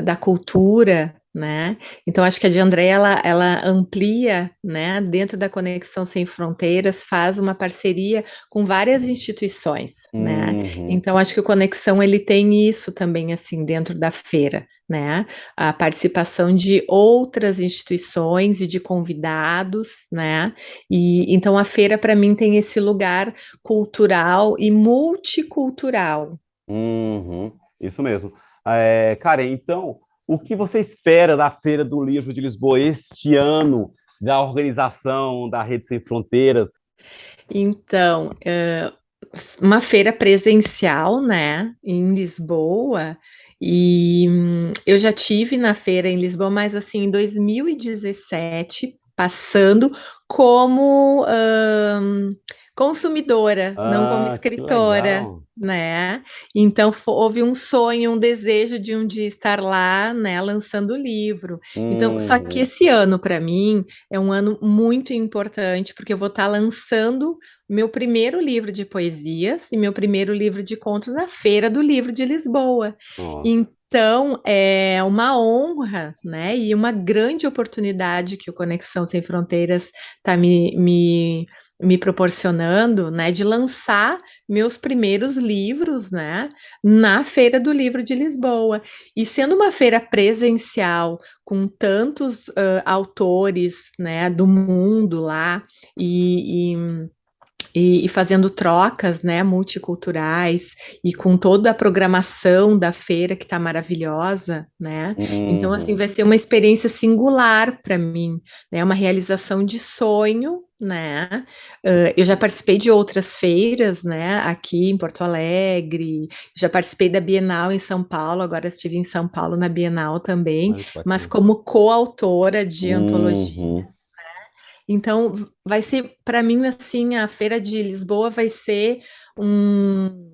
da cultura, né? Então, acho que a de André, ela amplia, né, dentro da Conexão Sem Fronteiras, faz uma parceria com várias instituições, né? Então, acho que o Conexão, ele tem isso também, assim, dentro da feira, né? A participação de outras instituições e de convidados, né? E então, a feira, para mim, tem esse lugar cultural e multicultural. Isso mesmo. Karen, então, o que você espera da Feira do Livro de Lisboa este ano, da organização da Rede Sem Fronteiras? Então, uma feira presencial, né, em Lisboa, e eu já tive na feira em Lisboa, mas assim, em 2017, passando como consumidora, não como Que escritora, legal. né? Então houve um sonho, um desejo de um dia estar lá, né, lançando o livro. Então, só que esse ano para mim é um ano muito importante porque eu vou estar lançando meu primeiro livro de poesias e meu primeiro livro de contos na Feira do Livro de Lisboa. Nossa. Então, é uma honra, né, e uma grande oportunidade que o Conexão Sem Fronteiras está me proporcionando, né, de lançar meus primeiros livros, né, na Feira do Livro de Lisboa. E sendo uma feira presencial, com tantos autores, né, do mundo lá, e fazendo trocas, né, multiculturais, e com toda a programação da feira que está maravilhosa, né? Então, assim, vai ser uma experiência singular para mim, né? Uma realização de sonho, né? Eu já participei de outras feiras, né? Aqui em Porto Alegre, já participei da Bienal em São Paulo, agora estive em São Paulo na Bienal também, mas como coautora de antologia. Então, vai ser, para mim, assim, a Feira de Lisboa vai ser um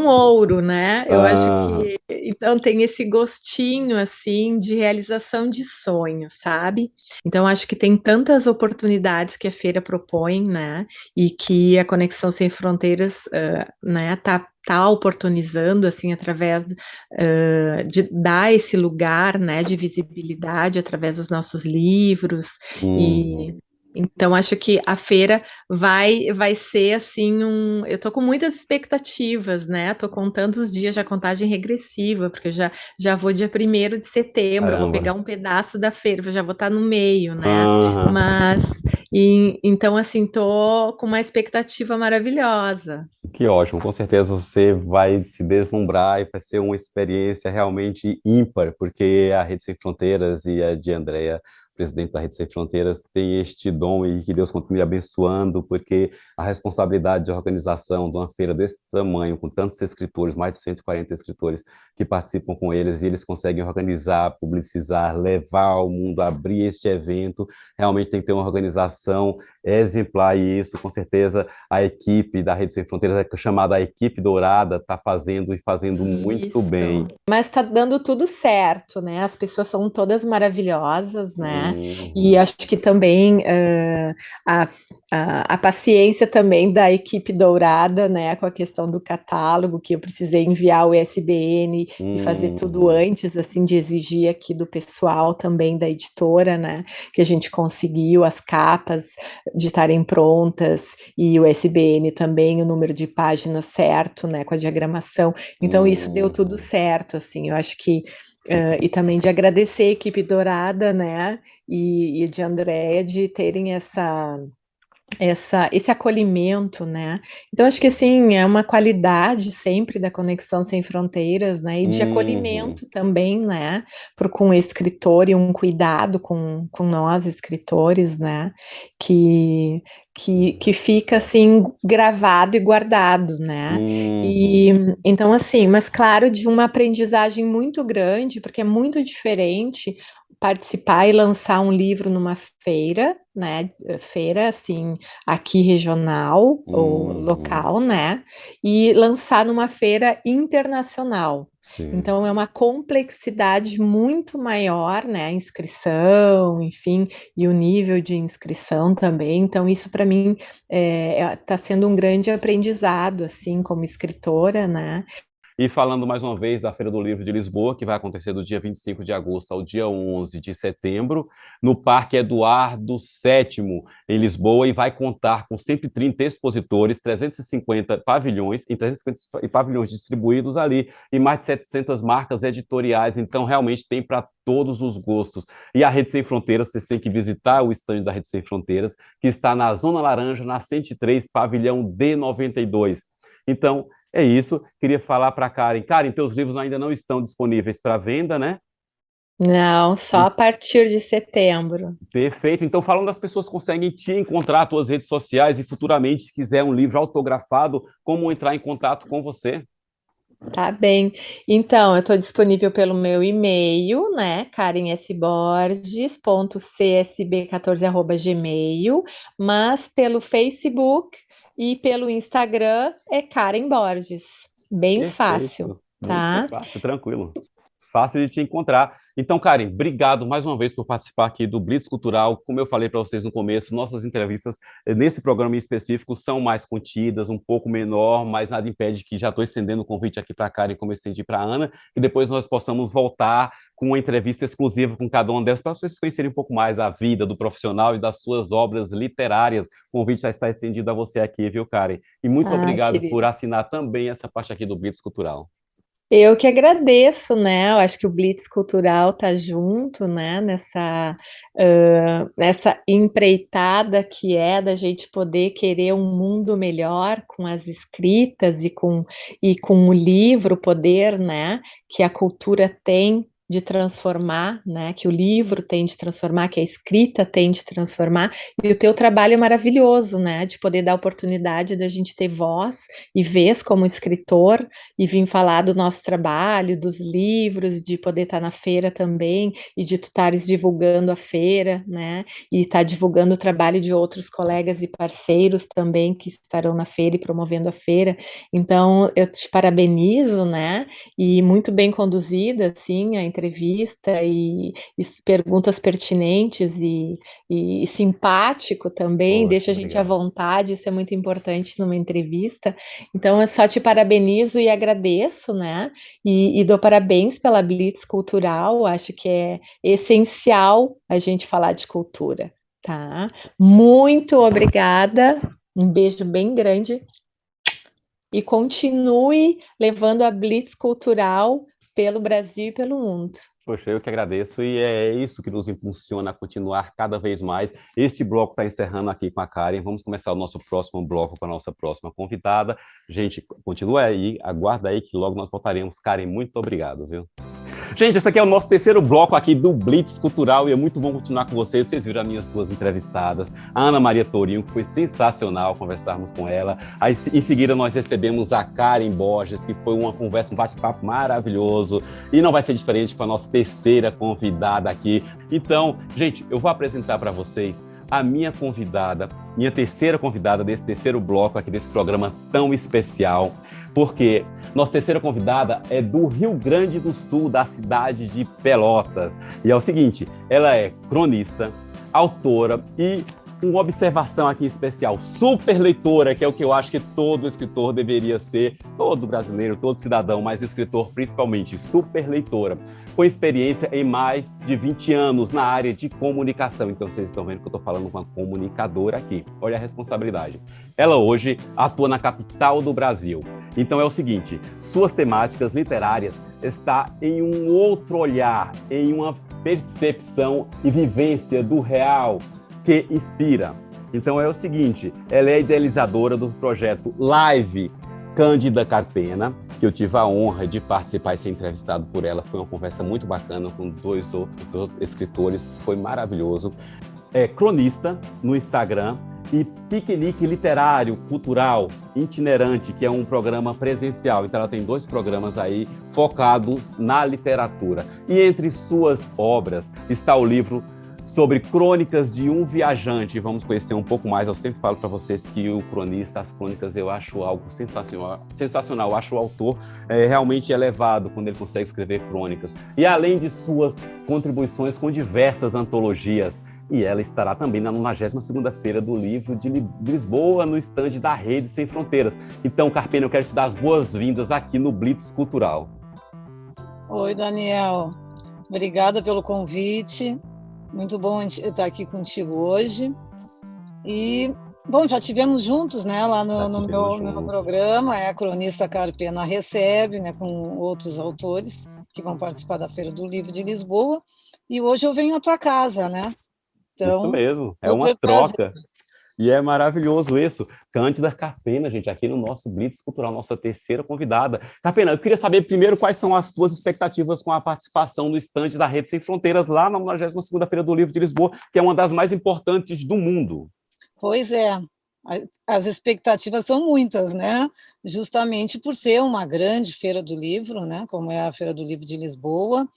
ouro, né? Eu acho que, então, tem esse gostinho, assim, de realização de sonhos, sabe? Então, acho que tem tantas oportunidades que a feira propõe, né? E que a Conexão Sem Fronteiras, né, tá oportunizando, assim, através de dar esse lugar, né, de visibilidade através dos nossos livros. E então, acho que a feira vai ser assim Eu tô com muitas expectativas, né? Tô contando os dias, já contagem regressiva, porque eu já vou dia 1º de setembro, eu vou pegar um pedaço da feira, eu já vou estar no meio, né? Mas então, assim, tô com uma expectativa maravilhosa. Que ótimo, com certeza você vai se deslumbrar e vai ser uma experiência realmente ímpar, porque a Rede Sem Fronteiras e a de Andréa, presidente da Rede Sem Fronteiras, tem este dom e que Deus continue abençoando, porque a responsabilidade de organização de uma feira desse tamanho, com tantos escritores, mais de 140 escritores que participam com eles, e eles conseguem organizar, publicizar, levar ao mundo, abrir este evento, realmente tem que ter uma organização exemplar, e isso, com certeza, a equipe da Rede Sem Fronteiras, chamada a Equipe Dourada, está fazendo e fazendo muito bem. Mas está dando tudo certo, né? As pessoas são todas maravilhosas, né? E acho que também a paciência também da Equipe Dourada, né? Com a questão do catálogo, que eu precisei enviar o ISBN e fazer tudo antes, assim, de exigir aqui do pessoal também da editora, né? Que a gente conseguiu as capas de estarem prontas e o ISBN também, o número de páginas certo, né? Com a diagramação. Então, isso deu tudo certo, assim, eu acho que e também de agradecer a Equipe Dourada, né, e de Andréa de terem esse acolhimento, né? Então, acho que assim, é uma qualidade sempre da Conexão Sem Fronteiras, né? E de acolhimento também, né? Com o escritor e um cuidado com nós, escritores, né? Que fica assim gravado e guardado, né? E então, assim, mas claro, de uma aprendizagem muito grande, porque é muito diferente participar e lançar um livro numa feira, né? Feira, assim, aqui regional ou local, né? E lançar numa feira internacional. Sim. Então, é uma complexidade muito maior, né? A inscrição, enfim, e o nível de inscrição também. Então, isso para mim está sendo um grande aprendizado, assim, como escritora, né? E falando mais uma vez da Feira do Livro de Lisboa, que vai acontecer do dia 25 de agosto ao dia 11 de setembro, no Parque Eduardo VII, em Lisboa, e vai contar com 130 expositores, 350 pavilhões, em 350 pavilhões distribuídos ali, e mais de 700 marcas editoriais. Então, realmente tem para todos os gostos. E a Rede Sem Fronteiras, vocês têm que visitar o stand da Rede Sem Fronteiras, que está na Zona Laranja, na 103, pavilhão D92. Então, é isso. Queria falar para a Karen. Karen, teus livros ainda não estão disponíveis para venda, né? Não, só a partir de setembro. Perfeito. Então, falando das pessoas que conseguem te encontrar nas tuas redes sociais e futuramente, se quiser um livro autografado, como entrar em contato com você? Tá bem. Então, eu estou disponível pelo meu e-mail, né? karensborges.csb14@gmail, mas pelo Facebook e pelo Instagram é Karen Borges. Bem Perfeito. Fácil, tá? Muito fácil, tranquilo. Fácil de te encontrar. Então, Karen, obrigado mais uma vez por participar aqui do Blitz Cultural. Como eu falei para vocês no começo, nossas entrevistas nesse programa em específico são mais contidas, um pouco menor, mas nada impede que já estou estendendo o convite aqui para a Karen, como eu estendi para a Ana, e depois nós possamos voltar com uma entrevista exclusiva com cada uma delas, para vocês conhecerem um pouco mais a vida do profissional e das suas obras literárias. O convite já está estendido a você aqui, viu, Karen? E muito obrigado por assinar também essa parte aqui do Blitz Cultural. Eu que agradeço, né? Eu acho que o Blitz Cultural tá junto, né? Nessa empreitada que é da gente poder querer um mundo melhor com as escritas e com o livro, o poder, né? Que a cultura tem de transformar, né? Que o livro tem de transformar, que a escrita tem de transformar, e o teu trabalho é maravilhoso, né? De poder dar oportunidade da gente ter voz e vez como escritor e vir falar do nosso trabalho, dos livros, de poder estar na feira também e de tu estares divulgando a feira, né? E estar divulgando o trabalho de outros colegas e parceiros também que estarão na feira e promovendo a feira. Então, eu te parabenizo, né? E muito bem conduzida, assim, a entrevista e perguntas pertinentes e simpático também, Poxa, deixa a gente à vontade, isso é muito importante numa entrevista. Então, eu só te parabenizo e agradeço, né? E dou parabéns pela Blitz Cultural, acho que é essencial a gente falar de cultura, tá? Muito obrigada, um beijo bem grande e continue levando a Blitz Cultural pelo Brasil e pelo mundo. Poxa, eu que agradeço, e é isso que nos impulsiona a continuar cada vez mais. Este bloco está encerrando aqui com a Karen, vamos começar o nosso próximo bloco com a nossa próxima convidada. Gente, continua aí, aguarda aí que logo nós voltaremos. Karen, muito obrigado, viu? Gente, esse aqui é o nosso terceiro bloco aqui do Blitz Cultural e é muito bom continuar com vocês. Vocês viram as minhas duas entrevistadas, a Ana Maria Tourinho, que foi sensacional conversarmos com ela. Aí, em seguida, nós recebemos a Karen Borges, que foi uma conversa, um bate-papo maravilhoso. E não vai ser diferente com a nossa terceira convidada aqui. Então, gente, eu vou apresentar para vocês a minha convidada, minha terceira convidada desse terceiro bloco aqui desse programa tão especial, porque nossa terceira convidada é do Rio Grande do Sul, da cidade de Pelotas. E é o seguinte, ela é cronista, autora e uma observação aqui especial, super leitora, que é o que eu acho que todo escritor deveria ser, todo brasileiro, todo cidadão, mas escritor principalmente, super leitora, com experiência em mais de 20 anos na área de comunicação. Então vocês estão vendo que eu estou falando com uma comunicadora aqui, olha a responsabilidade. Ela hoje atua na capital do Brasil. Então é o seguinte, suas temáticas literárias estão em um outro olhar, em uma percepção e vivência do real, que inspira. Então é o seguinte, ela é idealizadora do projeto Live Cândida Carpena, que eu tive a honra de participar e ser entrevistado por ela. Foi uma conversa muito bacana com dois outros escritores, foi maravilhoso. É cronista no Instagram e Piquenique Literário, Cultural, Itinerante, que é um programa presencial. Então, ela tem 2 programas aí focados na literatura. E entre suas obras está o livro sobre Crônicas de um Viajante. Vamos conhecer um pouco mais. Eu sempre falo para vocês que o cronista, as crônicas, eu acho algo sensacional. Eu acho o autor realmente elevado quando ele consegue escrever crônicas. E além de suas contribuições com diversas antologias, e ela estará também na 92ª Feira do Livro de Lisboa, no estande da Rede Sem Fronteiras. Então, Carpena, eu quero te dar as boas-vindas aqui no Blitz Cultural. Oi, Daniel. Obrigada pelo convite. Muito bom estar aqui contigo hoje. E, bom, já tivemos juntos, né, lá no meu programa, a cronista Carpena recebe, né, com outros autores que vão participar da Feira do Livro de Lisboa. E hoje eu venho à tua casa, né? Então, isso mesmo, é uma troca. E é maravilhoso isso. Cândida Carpena, gente, aqui no nosso Blitz Cultural, nossa terceira convidada. Carpena, eu queria saber primeiro quais são as tuas expectativas com a participação no estande da Rede Sem Fronteiras, lá na 92ª Feira do Livro de Lisboa, que é uma das mais importantes do mundo. Pois é, as expectativas são muitas, né? Justamente por ser uma grande feira do livro, né? Como é a Feira do Livro de Lisboa.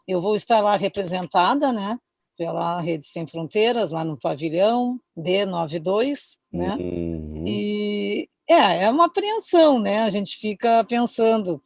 Eu vou estar lá representada, né? Pela Rede Sem Fronteiras, lá no pavilhão D92, né? E é uma apreensão, né? A gente fica pensando,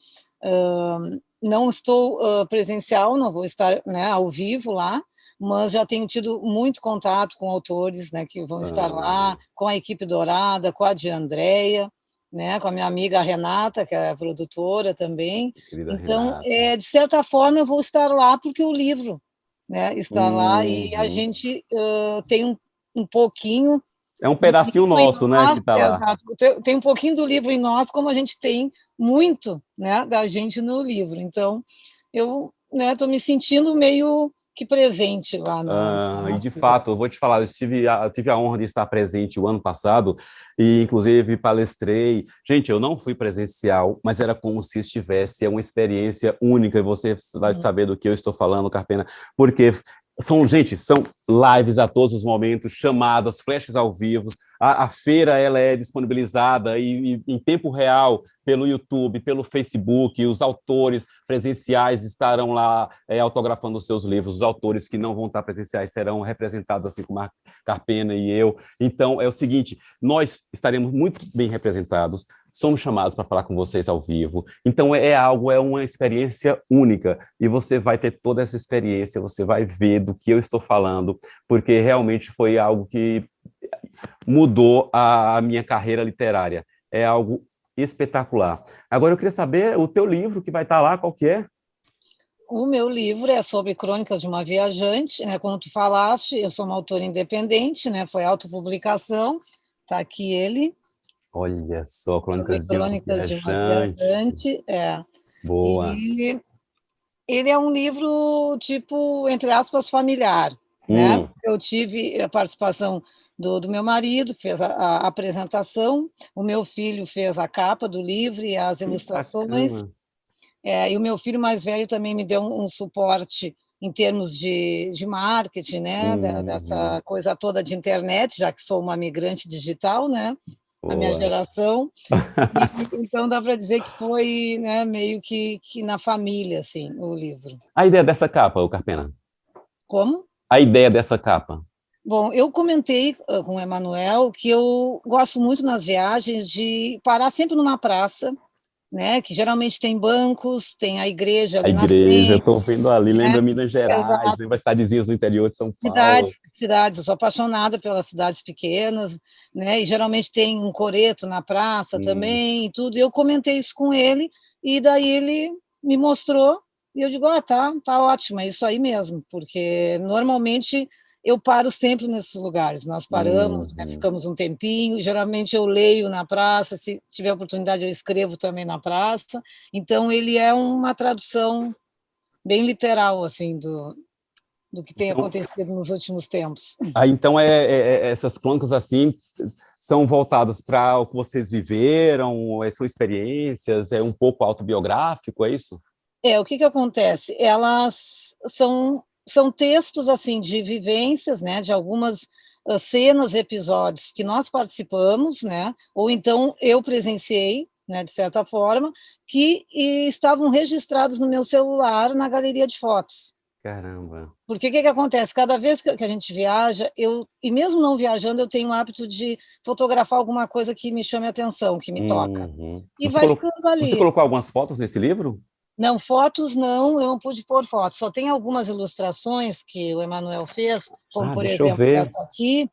não estou presencial, não vou estar, né, ao vivo lá, mas já tenho tido muito contato com autores, né, que vão estar lá, com a equipe Dourada, com a de Andréia, né, com a minha amiga Renata, que é produtora também. Então, de certa forma, eu vou estar lá porque o livro, né, está lá e a gente tem um pouquinho... É um pedacinho nosso, né, que está lá. Exato. Tem um pouquinho do livro em nós, como a gente tem muito, né, da gente no livro. Então, eu estou me sentindo meio que presente lá. E de fato, eu vou te falar, eu tive a honra de estar presente o ano passado e, inclusive, palestrei. Gente, eu não fui presencial, mas era como se estivesse, é uma experiência única, e você vai saber do que eu estou falando, Carpena, porque são lives a todos os momentos, chamadas, flashes ao vivo. A feira ela é disponibilizada em tempo real pelo YouTube, pelo Facebook. Os autores presenciais estarão lá autografando os seus livros. Os autores que não vão estar presenciais serão representados, assim como a Carpena e eu. Então, é o seguinte, nós estaremos muito bem representados, somos chamados para falar com vocês ao vivo. Então, é uma experiência única. E você vai ter toda essa experiência, você vai ver do que eu estou falando, porque realmente foi algo que mudou a minha carreira literária. É algo espetacular. Agora, eu queria saber o teu livro que vai estar lá, qual que é? O meu livro é sobre Crônicas de uma Viajante, né? Como tu falaste, eu sou uma autora independente, né? Foi autopublicação, está aqui ele. Olha só, Crônicas de uma Viajante. Boa. E ele é um livro, tipo, entre aspas, familiar, né? Eu tive a participação do meu marido, que fez a apresentação, o meu filho fez a capa do livro e as ilustrações, e o meu filho mais velho também me deu um suporte em termos de marketing, né? Dessa coisa toda de internet, já que sou uma migrante digital, né? A minha geração. Então, dá para dizer que foi, né, meio que na família, assim, o livro. A ideia dessa capa, Carpena? Como? A ideia dessa capa. Bom, eu comentei com o Emanuel que eu gosto muito nas viagens de parar sempre numa praça, né, que geralmente tem bancos, tem a igreja ali na frente. Eu estou vendo ali, lembra Minas Gerais, lembra cidadezinhas do interior de São Paulo. Cidades, eu sou apaixonada pelas cidades pequenas, né, e geralmente tem um coreto na praça também, e tudo, e eu comentei isso com ele, e daí ele me mostrou, e eu digo, tá ótimo, é isso aí mesmo, porque normalmente eu paro sempre nesses lugares, nós paramos, né, ficamos um tempinho, geralmente eu leio na praça, se tiver oportunidade eu escrevo também na praça, então ele é uma tradução bem literal, assim, do que tem acontecido nos últimos tempos. Então, essas crônicas, assim, são voltadas para o que vocês viveram, são experiências, é um pouco autobiográfico, é isso? O que acontece? Elas são textos assim de vivências, né, de algumas cenas, episódios que nós participamos, né? Ou então eu presenciei, né, de certa forma, que estavam registrados no meu celular na galeria de fotos. Caramba! Porque o que acontece? Cada vez que a gente viaja, e mesmo não viajando, eu tenho o hábito de fotografar alguma coisa que me chame a atenção, que me toca. E vai ficando ali. Você colocou algumas fotos nesse livro? Não, fotos não, eu não pude pôr fotos. Só tem algumas ilustrações que o Emanuel fez, como, por exemplo, essa aqui.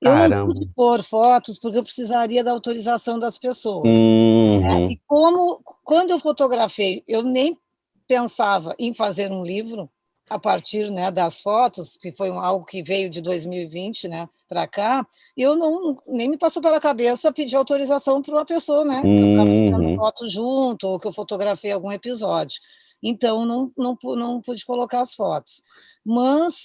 Eu não pude pôr fotos porque eu precisaria da autorização das pessoas. Né? E quando eu fotografei, eu nem pensava em fazer um livro a partir, né, das fotos, que foi algo que veio de 2020, né, para cá, eu nem me passou pela cabeça pedir autorização para uma pessoa, né, que eu estava tirando foto junto, ou que eu fotografei algum episódio. Então, não pude colocar as fotos. Mas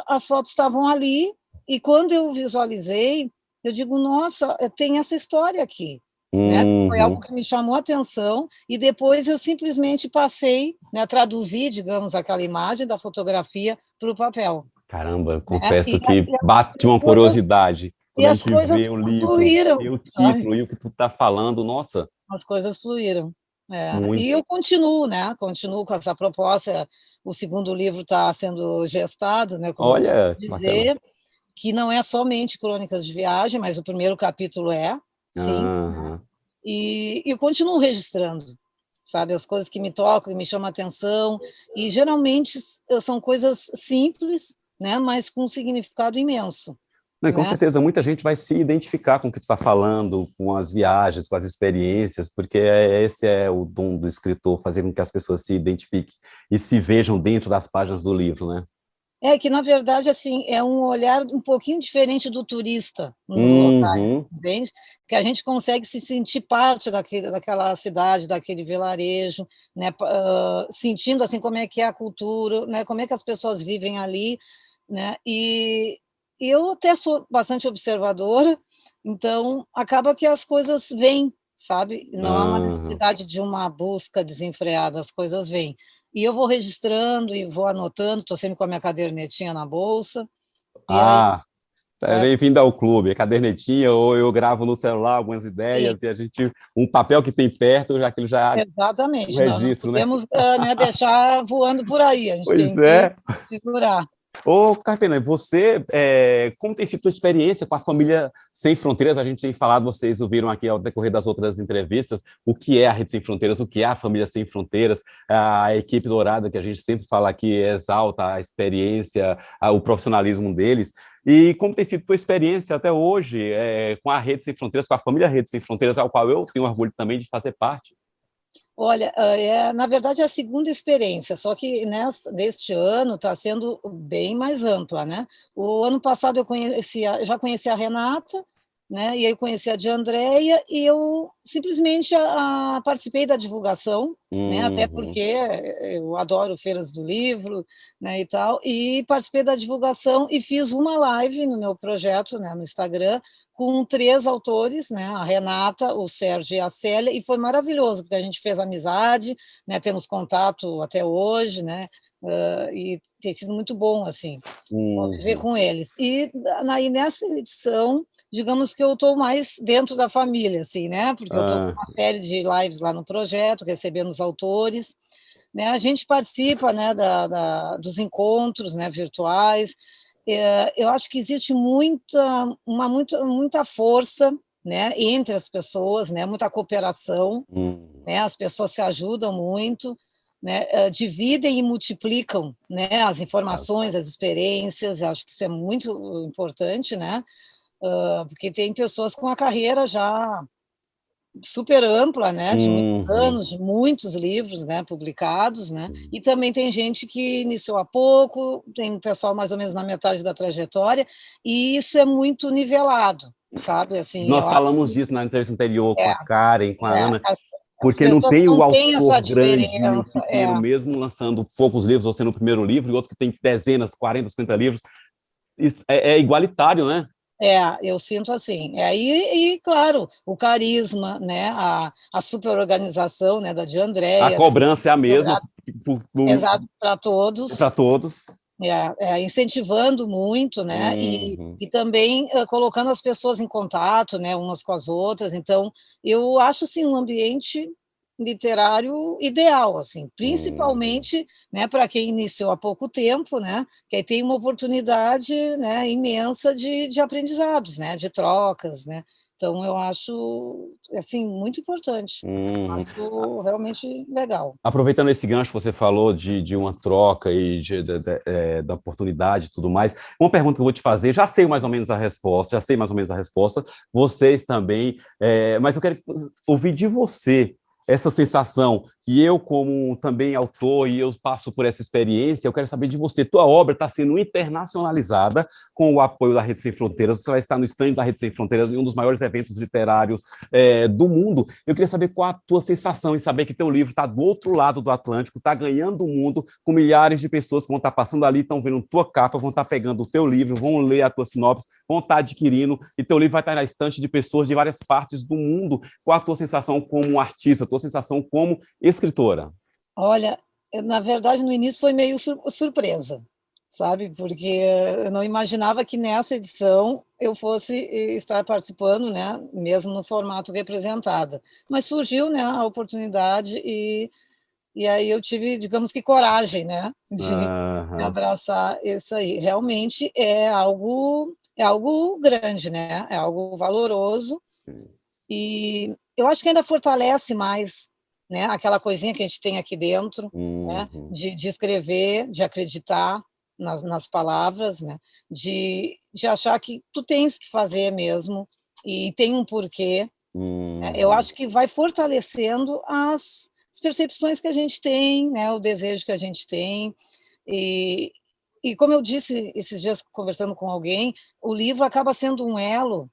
as fotos estavam ali, e quando eu visualizei, eu digo, nossa, tem essa história aqui. Né? Foi algo que me chamou a atenção, e depois eu simplesmente passei, né, traduzir, digamos, aquela imagem da fotografia para o papel. Caramba, confesso que bate uma curiosidade. Quando a gente vê o livro, vê o título e o que tu está falando, nossa. As coisas fluíram. E eu continuo, né? Continuo com essa proposta. O segundo livro está sendo gestado, né? Como olha, eu dizer, bacana. Que não é somente crônicas de viagem, mas o primeiro capítulo sim. E eu continuo registrando, sabe, as coisas que me tocam, que me chamam a atenção, e geralmente são coisas simples, né, mas com um significado imenso. Não, e com certeza muita gente vai se identificar com o que tu está falando, com as viagens, com as experiências, porque esse é o dom do escritor, fazer com que as pessoas se identifiquem e se vejam dentro das páginas do livro, né? Que, na verdade, assim, é um olhar um pouquinho diferente do turista nos locais, entende? Que a gente consegue se sentir parte daquela cidade, daquele vilarejo, né? Sentindo assim como é que é a cultura, né? Como é que as pessoas vivem ali, né? E eu até sou bastante observadora, então acaba que as coisas vêm, sabe? Não há uma necessidade de uma busca desenfreada, as coisas vêm. E eu vou registrando e vou anotando, estou sempre com a minha cadernetinha na bolsa. Bem-vindo ao clube, a cadernetinha, ou eu gravo no celular algumas ideias, e a gente, um papel que tem perto, já aquilo já exatamente, um registro, não podemos né, deixar voando por aí, a gente pois tem que segurar. Ô, Carpena, você, como tem sido a tua experiência com a Família Sem Fronteiras? A gente tem falado, vocês ouviram aqui ao decorrer das outras entrevistas, o que é a Rede Sem Fronteiras, o que é a Família Sem Fronteiras, a equipe dourada, que a gente sempre fala aqui, exalta a experiência, o profissionalismo deles. E como tem sido a tua experiência até hoje com a Rede Sem Fronteiras, com a Família Rede Sem Fronteiras, ao qual eu tenho orgulho também de fazer parte? Olha, na verdade é a segunda experiência, só que deste ano está sendo bem mais ampla, né? O ano passado eu já conhecia a Renata, né? E aí eu conheci a de Andréia, e eu simplesmente participei da divulgação, né? Até porque eu adoro feiras do livro, né? E tal, e participei da divulgação e fiz uma live no meu projeto, né? No Instagram, com 3 autores, né? A Renata, o Sérgio e a Célia, e foi maravilhoso, porque a gente fez amizade, né? Temos contato até hoje, né? E tem sido muito bom, assim, conviver com eles. E nessa edição, digamos que eu estou mais dentro da família, assim, né? Porque eu estou com uma série de lives lá no projeto, recebendo os autores, né? A gente participa, né, dos encontros, né, virtuais. Eu acho que existe muita força, né, entre as pessoas, né, muita cooperação, né, as pessoas se ajudam muito, né, dividem e multiplicam, né, as informações, as experiências. Acho que isso é muito importante, né, porque tem pessoas com a carreira já super ampla, né, de muitos anos, de muitos livros, né, publicados, né, e também tem gente que iniciou há pouco, tem um pessoal mais ou menos na metade da trajetória, e isso é muito nivelado, sabe? Assim, nós falamos disso na entrevista anterior com a Karen, com a Ana, porque não tem o autor grande, o pequeno mesmo, lançando poucos livros, ou sendo o primeiro livro, e outro que tem dezenas, 40, 50 livros, é igualitário, né? Eu sinto assim. E claro, o carisma, né, a superorganização, né, da de Andréia. A cobrança é a mesma. Exato, para todos. Para todos. incentivando muito, né? E também colocando as pessoas em contato, né? Umas com as outras. Então, eu acho assim um ambiente literário ideal, assim, principalmente, né, para quem iniciou há pouco tempo, né, que aí tem uma oportunidade, né, imensa de aprendizados, né, de trocas, né. Então eu acho assim muito importante, acho realmente legal. Aproveitando esse gancho, você falou de uma troca e da oportunidade e tudo mais. Uma pergunta que eu vou te fazer, já sei mais ou menos a resposta, vocês também, mas eu quero ouvir de você essa sensação que eu, como também autor, e eu passo por essa experiência, eu quero saber de você. Tua obra está sendo internacionalizada com o apoio da Rede Sem Fronteiras, você vai estar no stand da Rede Sem Fronteiras, em um dos maiores eventos literários do mundo. Eu queria saber qual a tua sensação em saber que teu livro está do outro lado do Atlântico, está ganhando o mundo, com milhares de pessoas que vão estar passando ali, estão vendo tua capa, vão estar pegando o teu livro, vão ler a tua sinopse, vão estar adquirindo, e teu livro vai estar na estante de pessoas de várias partes do mundo. Qual a tua sensação como artista, a tua sensação como escritora? Olha, na verdade, no início foi meio surpresa, sabe? Porque eu não imaginava que nessa edição eu fosse estar participando, né? Mesmo no formato representada. Mas surgiu, né, a oportunidade e aí eu tive, digamos que, coragem, né? De abraçar isso aí. Realmente é algo grande, né? É algo valoroso. E eu acho que ainda fortalece mais, né, aquela coisinha que a gente tem aqui dentro, né, de escrever, de acreditar nas palavras, né, de achar que tu tens que fazer mesmo e tem um porquê. Né, eu acho que vai fortalecendo as percepções que a gente tem, né, o desejo que a gente tem. E como eu disse esses dias conversando com alguém, o livro acaba sendo um elo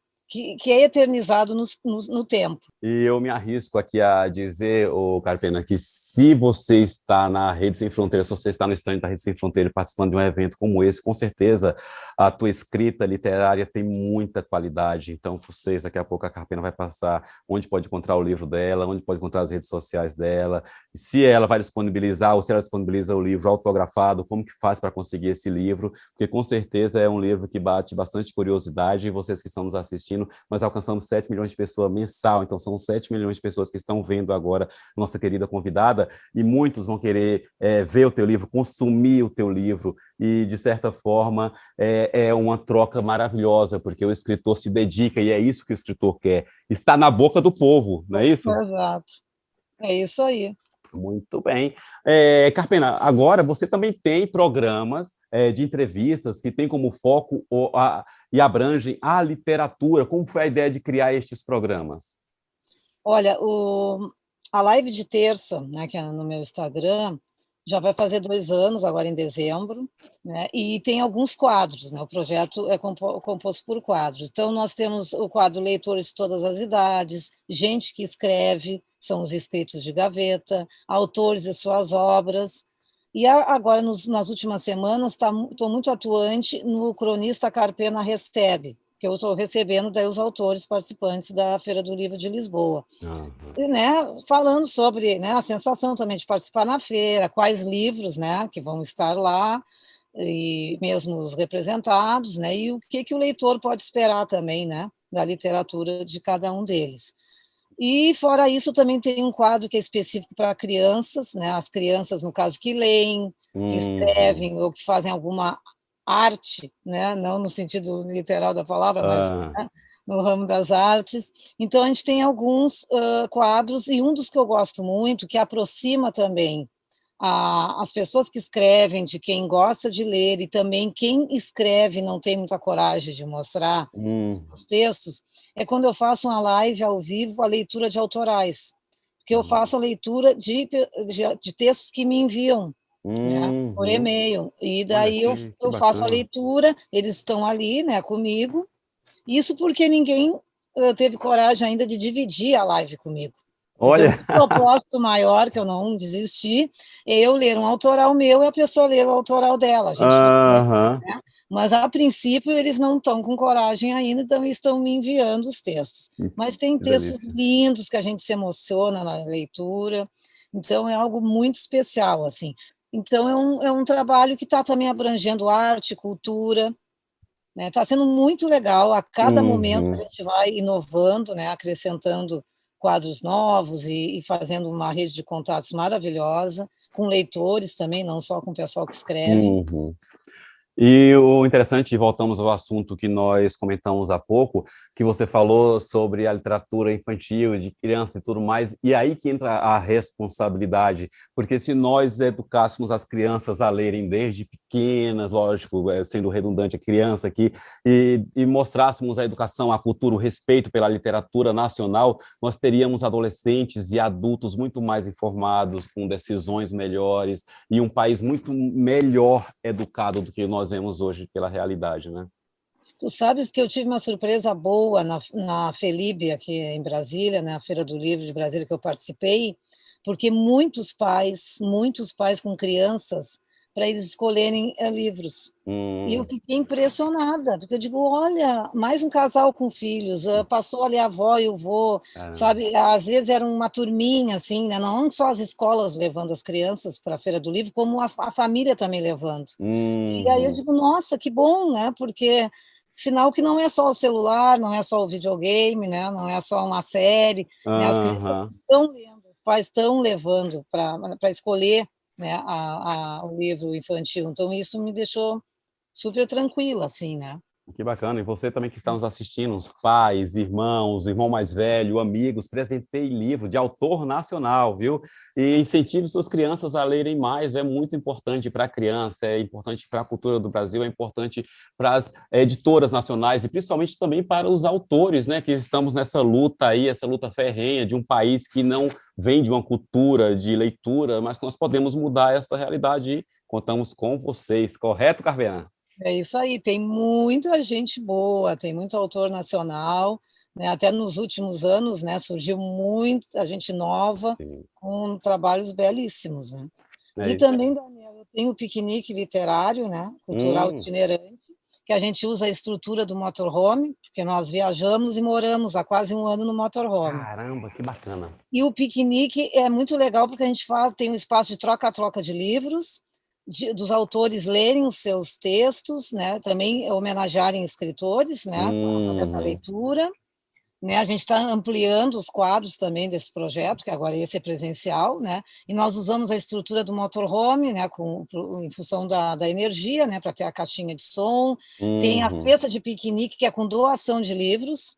que é eternizado no tempo. E eu me arrisco aqui a dizer, Carpena, que se você está na Rede Sem Fronteiras, se você está no stand da Rede Sem Fronteiras participando de um evento como esse, com certeza a tua escrita literária tem muita qualidade. Então, vocês, daqui a pouco a Carpena vai passar onde pode encontrar o livro dela, onde pode encontrar as redes sociais dela, se ela vai disponibilizar ou se ela disponibiliza o livro autografado, como que faz para conseguir esse livro, porque com certeza é um livro que bate bastante curiosidade, e vocês que estão nos assistindo, nós alcançamos 7 milhões de pessoas mensal, então são 7 milhões de pessoas que estão vendo agora nossa querida convidada, e muitos vão querer ver o teu livro, consumir o teu livro, e de certa forma é uma troca maravilhosa, porque o escritor se dedica, e é isso que o escritor quer, está na boca do povo, não é isso? Exato, é isso aí. Muito bem. Carpena, agora você também tem programas de entrevistas que têm como foco e abrangem a literatura. Como foi a ideia de criar estes programas? Olha, a live de terça, né, que é no meu Instagram, já vai fazer 2 anos, agora em dezembro, né, e tem alguns quadros, né, o projeto é composto por quadros. Então, nós temos o quadro Leitores de Todas as Idades, gente que escreve, são os escritos de gaveta, autores e suas obras. E agora, nas últimas semanas, estou muito atuante no Cronista Carpena Recebe, que eu estou recebendo daí os autores participantes da Feira do Livro de Lisboa. E, né, falando sobre, né, a sensação também de participar na feira, quais livros, né, que vão estar lá, e mesmo os representados, né, e o que o leitor pode esperar também, né, da literatura de cada um deles. E, fora isso, também tem um quadro que é específico para crianças, né, as crianças, no caso, que leem, que escrevem ou que fazem alguma arte, né, não no sentido literal da palavra, mas né, no ramo das artes. Então, a gente tem alguns quadros, e um dos que eu gosto muito, que aproxima também as pessoas que escrevem, de quem gosta de ler, e também quem escreve não tem muita coragem de mostrar os textos, é quando eu faço uma live ao vivo, a leitura de autorais, porque eu faço a leitura de textos que me enviam, né, por e-mail, e daí eu faço a leitura, eles estão ali, né, comigo, isso porque ninguém teve coragem ainda de dividir a live comigo. Olha, o propósito maior, que eu não desisti, é eu ler um autoral meu e a pessoa ler o autoral dela. A gente né? Mas, a princípio, eles não estão com coragem ainda, então estão me enviando os textos. Mas tem textos lindos que a gente se emociona na leitura, então é algo muito especial, assim. Então, é um trabalho que está também abrangendo arte, cultura, né? Está sendo muito legal, a cada momento a gente vai inovando, né? Acrescentando quadros novos e fazendo uma rede de contatos maravilhosa, com leitores também, não só com o pessoal que escreve. E o interessante, e voltamos ao assunto que nós comentamos há pouco, que você falou sobre a literatura infantil, de crianças e tudo mais, e aí que entra a responsabilidade, porque se nós educássemos as crianças a lerem desde pequenas, lógico, sendo redundante a criança aqui, e mostrássemos a educação, a cultura, o respeito pela literatura nacional, nós teríamos adolescentes e adultos muito mais informados, com decisões melhores, e um país muito melhor educado do que nós vemos hoje pela realidade, né? Tu sabes que eu tive uma surpresa boa na Felib, aqui em Brasília, na Feira do Livro de Brasília, que eu participei, porque muitos pais com crianças, para eles escolherem livros. E eu fiquei impressionada, porque eu digo, olha, mais um casal com filhos, passou ali a avó e o vô, sabe? Às vezes era uma turminha, assim, né? Não só as escolas levando as crianças para a Feira do Livro, como a família também levando. E aí eu digo, nossa, que bom, né? Porque sinal que não é só o celular, não é só o videogame, né? Não é só uma série, né? As crianças estão lendo, os pais estão levando para escolher, né, o livro infantil. Então, isso me deixou super tranquila, assim, né? Que bacana. E você também que está nos assistindo, os pais, irmãos, irmão mais velho, amigos, presentei livro de autor nacional, viu? E incentive suas crianças a lerem mais, é muito importante para a criança, é importante para a cultura do Brasil, é importante para as editoras nacionais e principalmente também para os autores, né? Que estamos nessa luta aí, essa luta ferrenha de um país que não vem de uma cultura de leitura, mas que nós podemos mudar essa realidade e contamos com vocês, correto, Carvena? É isso aí, tem muita gente boa, tem muito autor nacional, né? Até nos últimos anos, né, surgiu muita gente nova, sim, com trabalhos belíssimos, né? E também, Daniel, eu tenho o piquenique literário, né, cultural itinerante, que a gente usa a estrutura do motorhome, porque nós viajamos e moramos há quase um ano no motorhome. Caramba, que bacana! E o piquenique é muito legal porque a gente tem um espaço de troca-troca de livros, dos autores lerem os seus textos, né, também homenagearem escritores, né, através da leitura, né, a gente está ampliando os quadros também desse projeto, que agora esse é presencial, né, e nós usamos a estrutura do motorhome, né, em função da energia, né, para ter a caixinha de som, tem a cesta de piquenique, que é com doação de livros,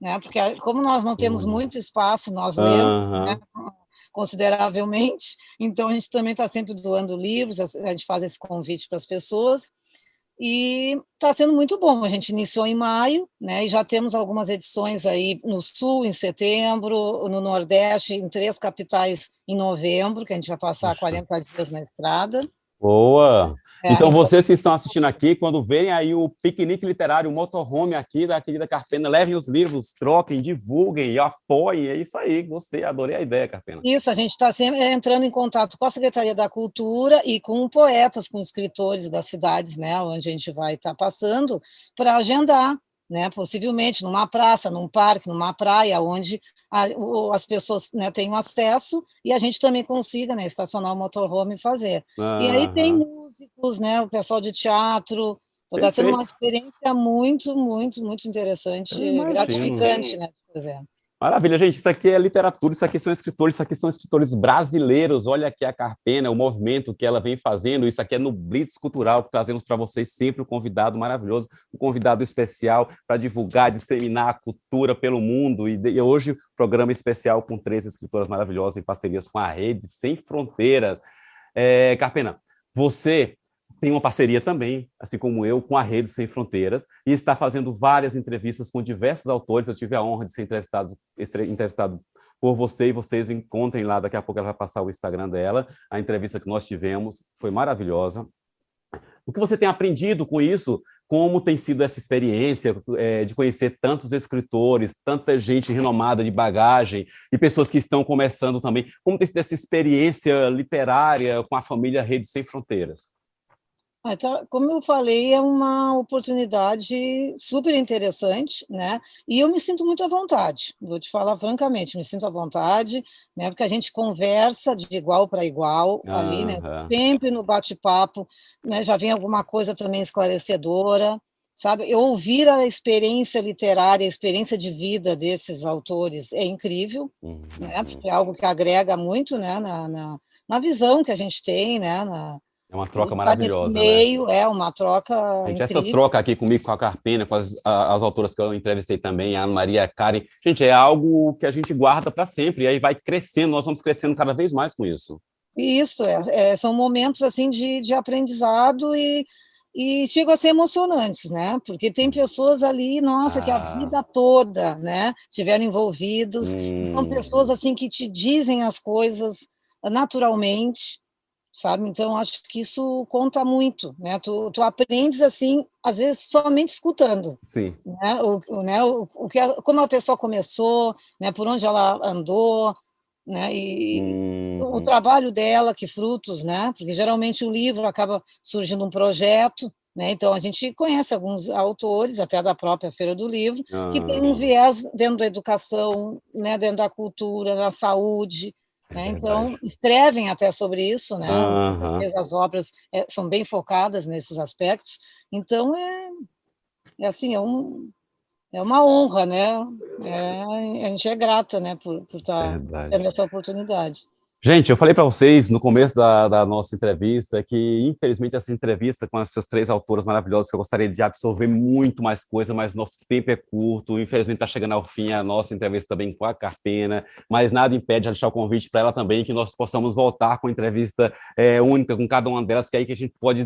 né, porque como nós não temos muito espaço, nós lemos, né, consideravelmente, então a gente também está sempre doando livros, a gente faz esse convite para as pessoas, e está sendo muito bom. A gente iniciou em maio, né, e já temos algumas edições aí no Sul, em setembro, no Nordeste, em 3 capitais em novembro, que a gente vai passar 40 dias na estrada. Boa! Então, vocês que estão assistindo aqui, quando verem aí o piquenique literário, o motorhome aqui da querida Carpena, levem os livros, troquem, divulguem e apoiem. É isso aí, gostei, adorei a ideia, Carpena. Isso, a gente está sempre entrando em contato com a Secretaria da Cultura e com poetas, com escritores das cidades, né, onde a gente vai estar passando, para agendar, né, possivelmente numa praça, num parque, numa praia, onde as pessoas, né, tenham acesso e a gente também consiga, né, estacionar o motorhome e fazer. E aí tem músicos, né, o pessoal de teatro, está sendo uma experiência muito, muito, muito interessante, gratificante, né, por exemplo. Maravilha, gente, isso aqui é literatura, isso aqui são escritores brasileiros, olha aqui a Carpena, o movimento que ela vem fazendo, isso aqui é no Blitz Cultural, que trazemos para vocês sempre um convidado maravilhoso, um convidado especial para divulgar, disseminar a cultura pelo mundo, e hoje programa especial com 3 escritoras maravilhosas em parcerias com a Rede Sem Fronteiras. Carpena, você tem uma parceria também, assim como eu, com a Rede Sem Fronteiras, e está fazendo várias entrevistas com diversos autores. Eu tive a honra de ser entrevistado por você, e vocês encontrem lá, daqui a pouco ela vai passar o Instagram dela, a entrevista que nós tivemos, foi maravilhosa. O que você tem aprendido com isso? Como tem sido essa experiência de conhecer tantos escritores, tanta gente renomada de bagagem e pessoas que estão começando também? Como tem sido essa experiência literária com a família Rede Sem Fronteiras? Então, como eu falei, é uma oportunidade super interessante, né? E eu me sinto muito à vontade, vou te falar francamente, me sinto à vontade, né? Porque a gente conversa de igual para igual ali, né? Sempre no bate-papo, né? Já vem alguma coisa também esclarecedora, sabe? Eu ouvir a experiência literária, a experiência de vida desses autores é incrível, né? Porque é algo que agrega muito, né? Na visão que a gente tem, né? É uma troca Nesse maravilhosa, meio, né? É uma troca Gente, essa incrível. troca aqui comigo, com a Carpena, com as autoras que eu entrevistei também, a Ana Maria, a Karen, gente, é algo que a gente guarda para sempre, e aí vai crescendo, nós vamos crescendo cada vez mais com isso. Isso, são momentos assim de aprendizado e chegam a ser emocionantes, né? Porque tem pessoas ali, nossa, que a vida toda, né, estiveram envolvidos, são pessoas assim que te dizem as coisas naturalmente, sabe? Então, acho que isso conta muito, né? Tu aprendes, assim, às vezes, somente escutando. Sim. Né? Como a pessoa começou, né? Por onde ela andou, né? E o trabalho dela, que frutos, né? Porque, geralmente, o livro acaba surgindo um projeto, né? Então, a gente conhece alguns autores, até da própria Feira do Livro, que tem um viés dentro da educação, né? Dentro da cultura, da saúde, né? Então, escrevem até sobre isso, né? Às vezes as obras são bem focadas nesses aspectos. Então, assim, é uma honra, né? A gente é grata, né, por estar tendo essa oportunidade. Gente, eu falei para vocês no começo da nossa entrevista que, infelizmente, essa entrevista com essas 3 autoras maravilhosas, que eu gostaria de absorver muito mais coisa, mas nosso tempo é curto. Infelizmente, está chegando ao fim a nossa entrevista também com a Carpena, mas nada impede de deixar o convite para ela também, que nós possamos voltar com entrevista única com cada uma delas, que é aí que a gente pode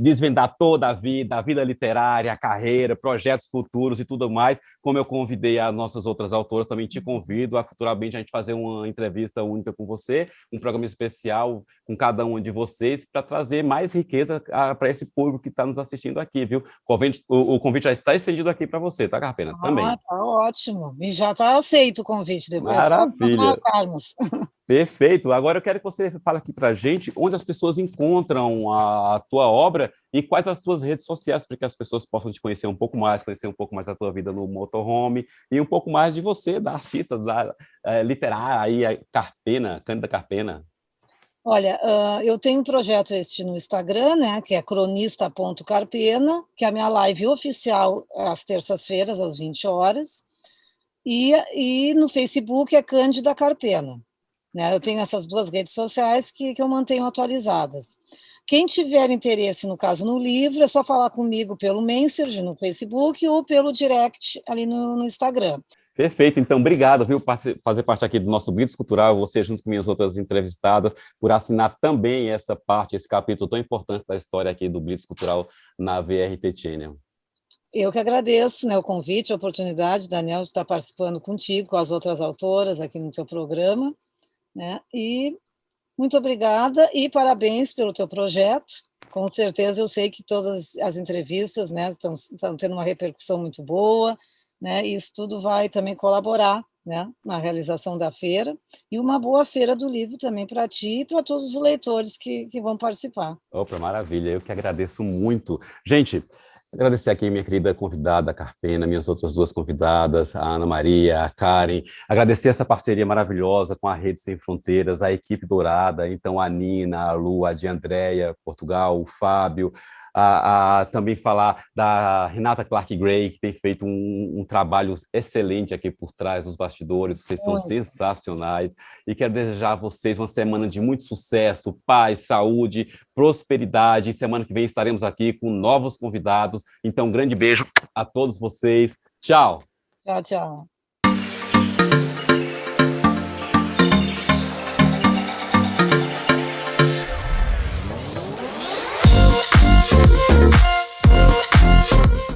desvendar toda a vida literária, a carreira, projetos futuros e tudo mais. Como eu convidei as nossas outras autoras, também te convido a futuramente a gente fazer uma entrevista única com você, um programa especial com cada um de vocês, para trazer mais riqueza para esse público que está nos assistindo aqui, viu? O convite já está estendido aqui para você, tá, Carpena? Também. Tá ótimo. E já está aceito o convite, depois Maravilha. É só marcarmos. Perfeito. Agora eu quero que você fale aqui para a gente onde as pessoas encontram a tua obra e quais as tuas redes sociais, para que as pessoas possam te conhecer um pouco mais da tua vida no motorhome e um pouco mais de você, da artista, da literária, aí, a Carpena, Cândida Carpena. Olha, eu tenho um projeto no Instagram, né, que é cronista.carpena, que é a minha live oficial às terças-feiras, às 20 horas, e no Facebook é Cândida Carpena. Né? Eu tenho essas 2 redes sociais que eu mantenho atualizadas. Quem tiver interesse, no caso, no livro, é só falar comigo pelo Messenger, no Facebook, ou pelo direct ali no Instagram. Perfeito, então obrigado, viu, por fazer parte aqui do nosso Blitz Cultural, você junto com minhas outras entrevistadas, por assinar também essa parte, esse capítulo tão importante da história aqui do Blitz Cultural na VRT Channel. Eu que agradeço, né, o convite, a oportunidade, Daniel, de estar participando contigo, com as outras autoras aqui no teu programa, né, e muito obrigada e parabéns pelo teu projeto. Com certeza eu sei que todas as entrevistas, né, estão tendo uma repercussão muito boa, né, e isso tudo vai também colaborar, né, na realização da feira, e uma boa feira do livro também para ti e para todos os leitores que vão participar. Opa, maravilha, eu que agradeço muito. Gente, agradecer aqui minha querida convidada, a Carpena, minhas outras 2 convidadas, a Ana Maria, a Karen. Agradecer essa parceria maravilhosa com a Rede Sem Fronteiras, a equipe dourada, então a Nina, a Lu, a de Andréia, Portugal, o Fábio, também falar da Renata Clark Gray, que tem feito um trabalho excelente aqui por trás dos bastidores, vocês são sensacionais, e quero desejar a vocês uma semana de muito sucesso, paz, saúde, prosperidade, e semana que vem estaremos aqui com novos convidados, então um grande beijo a todos vocês, tchau! Tchau, tchau!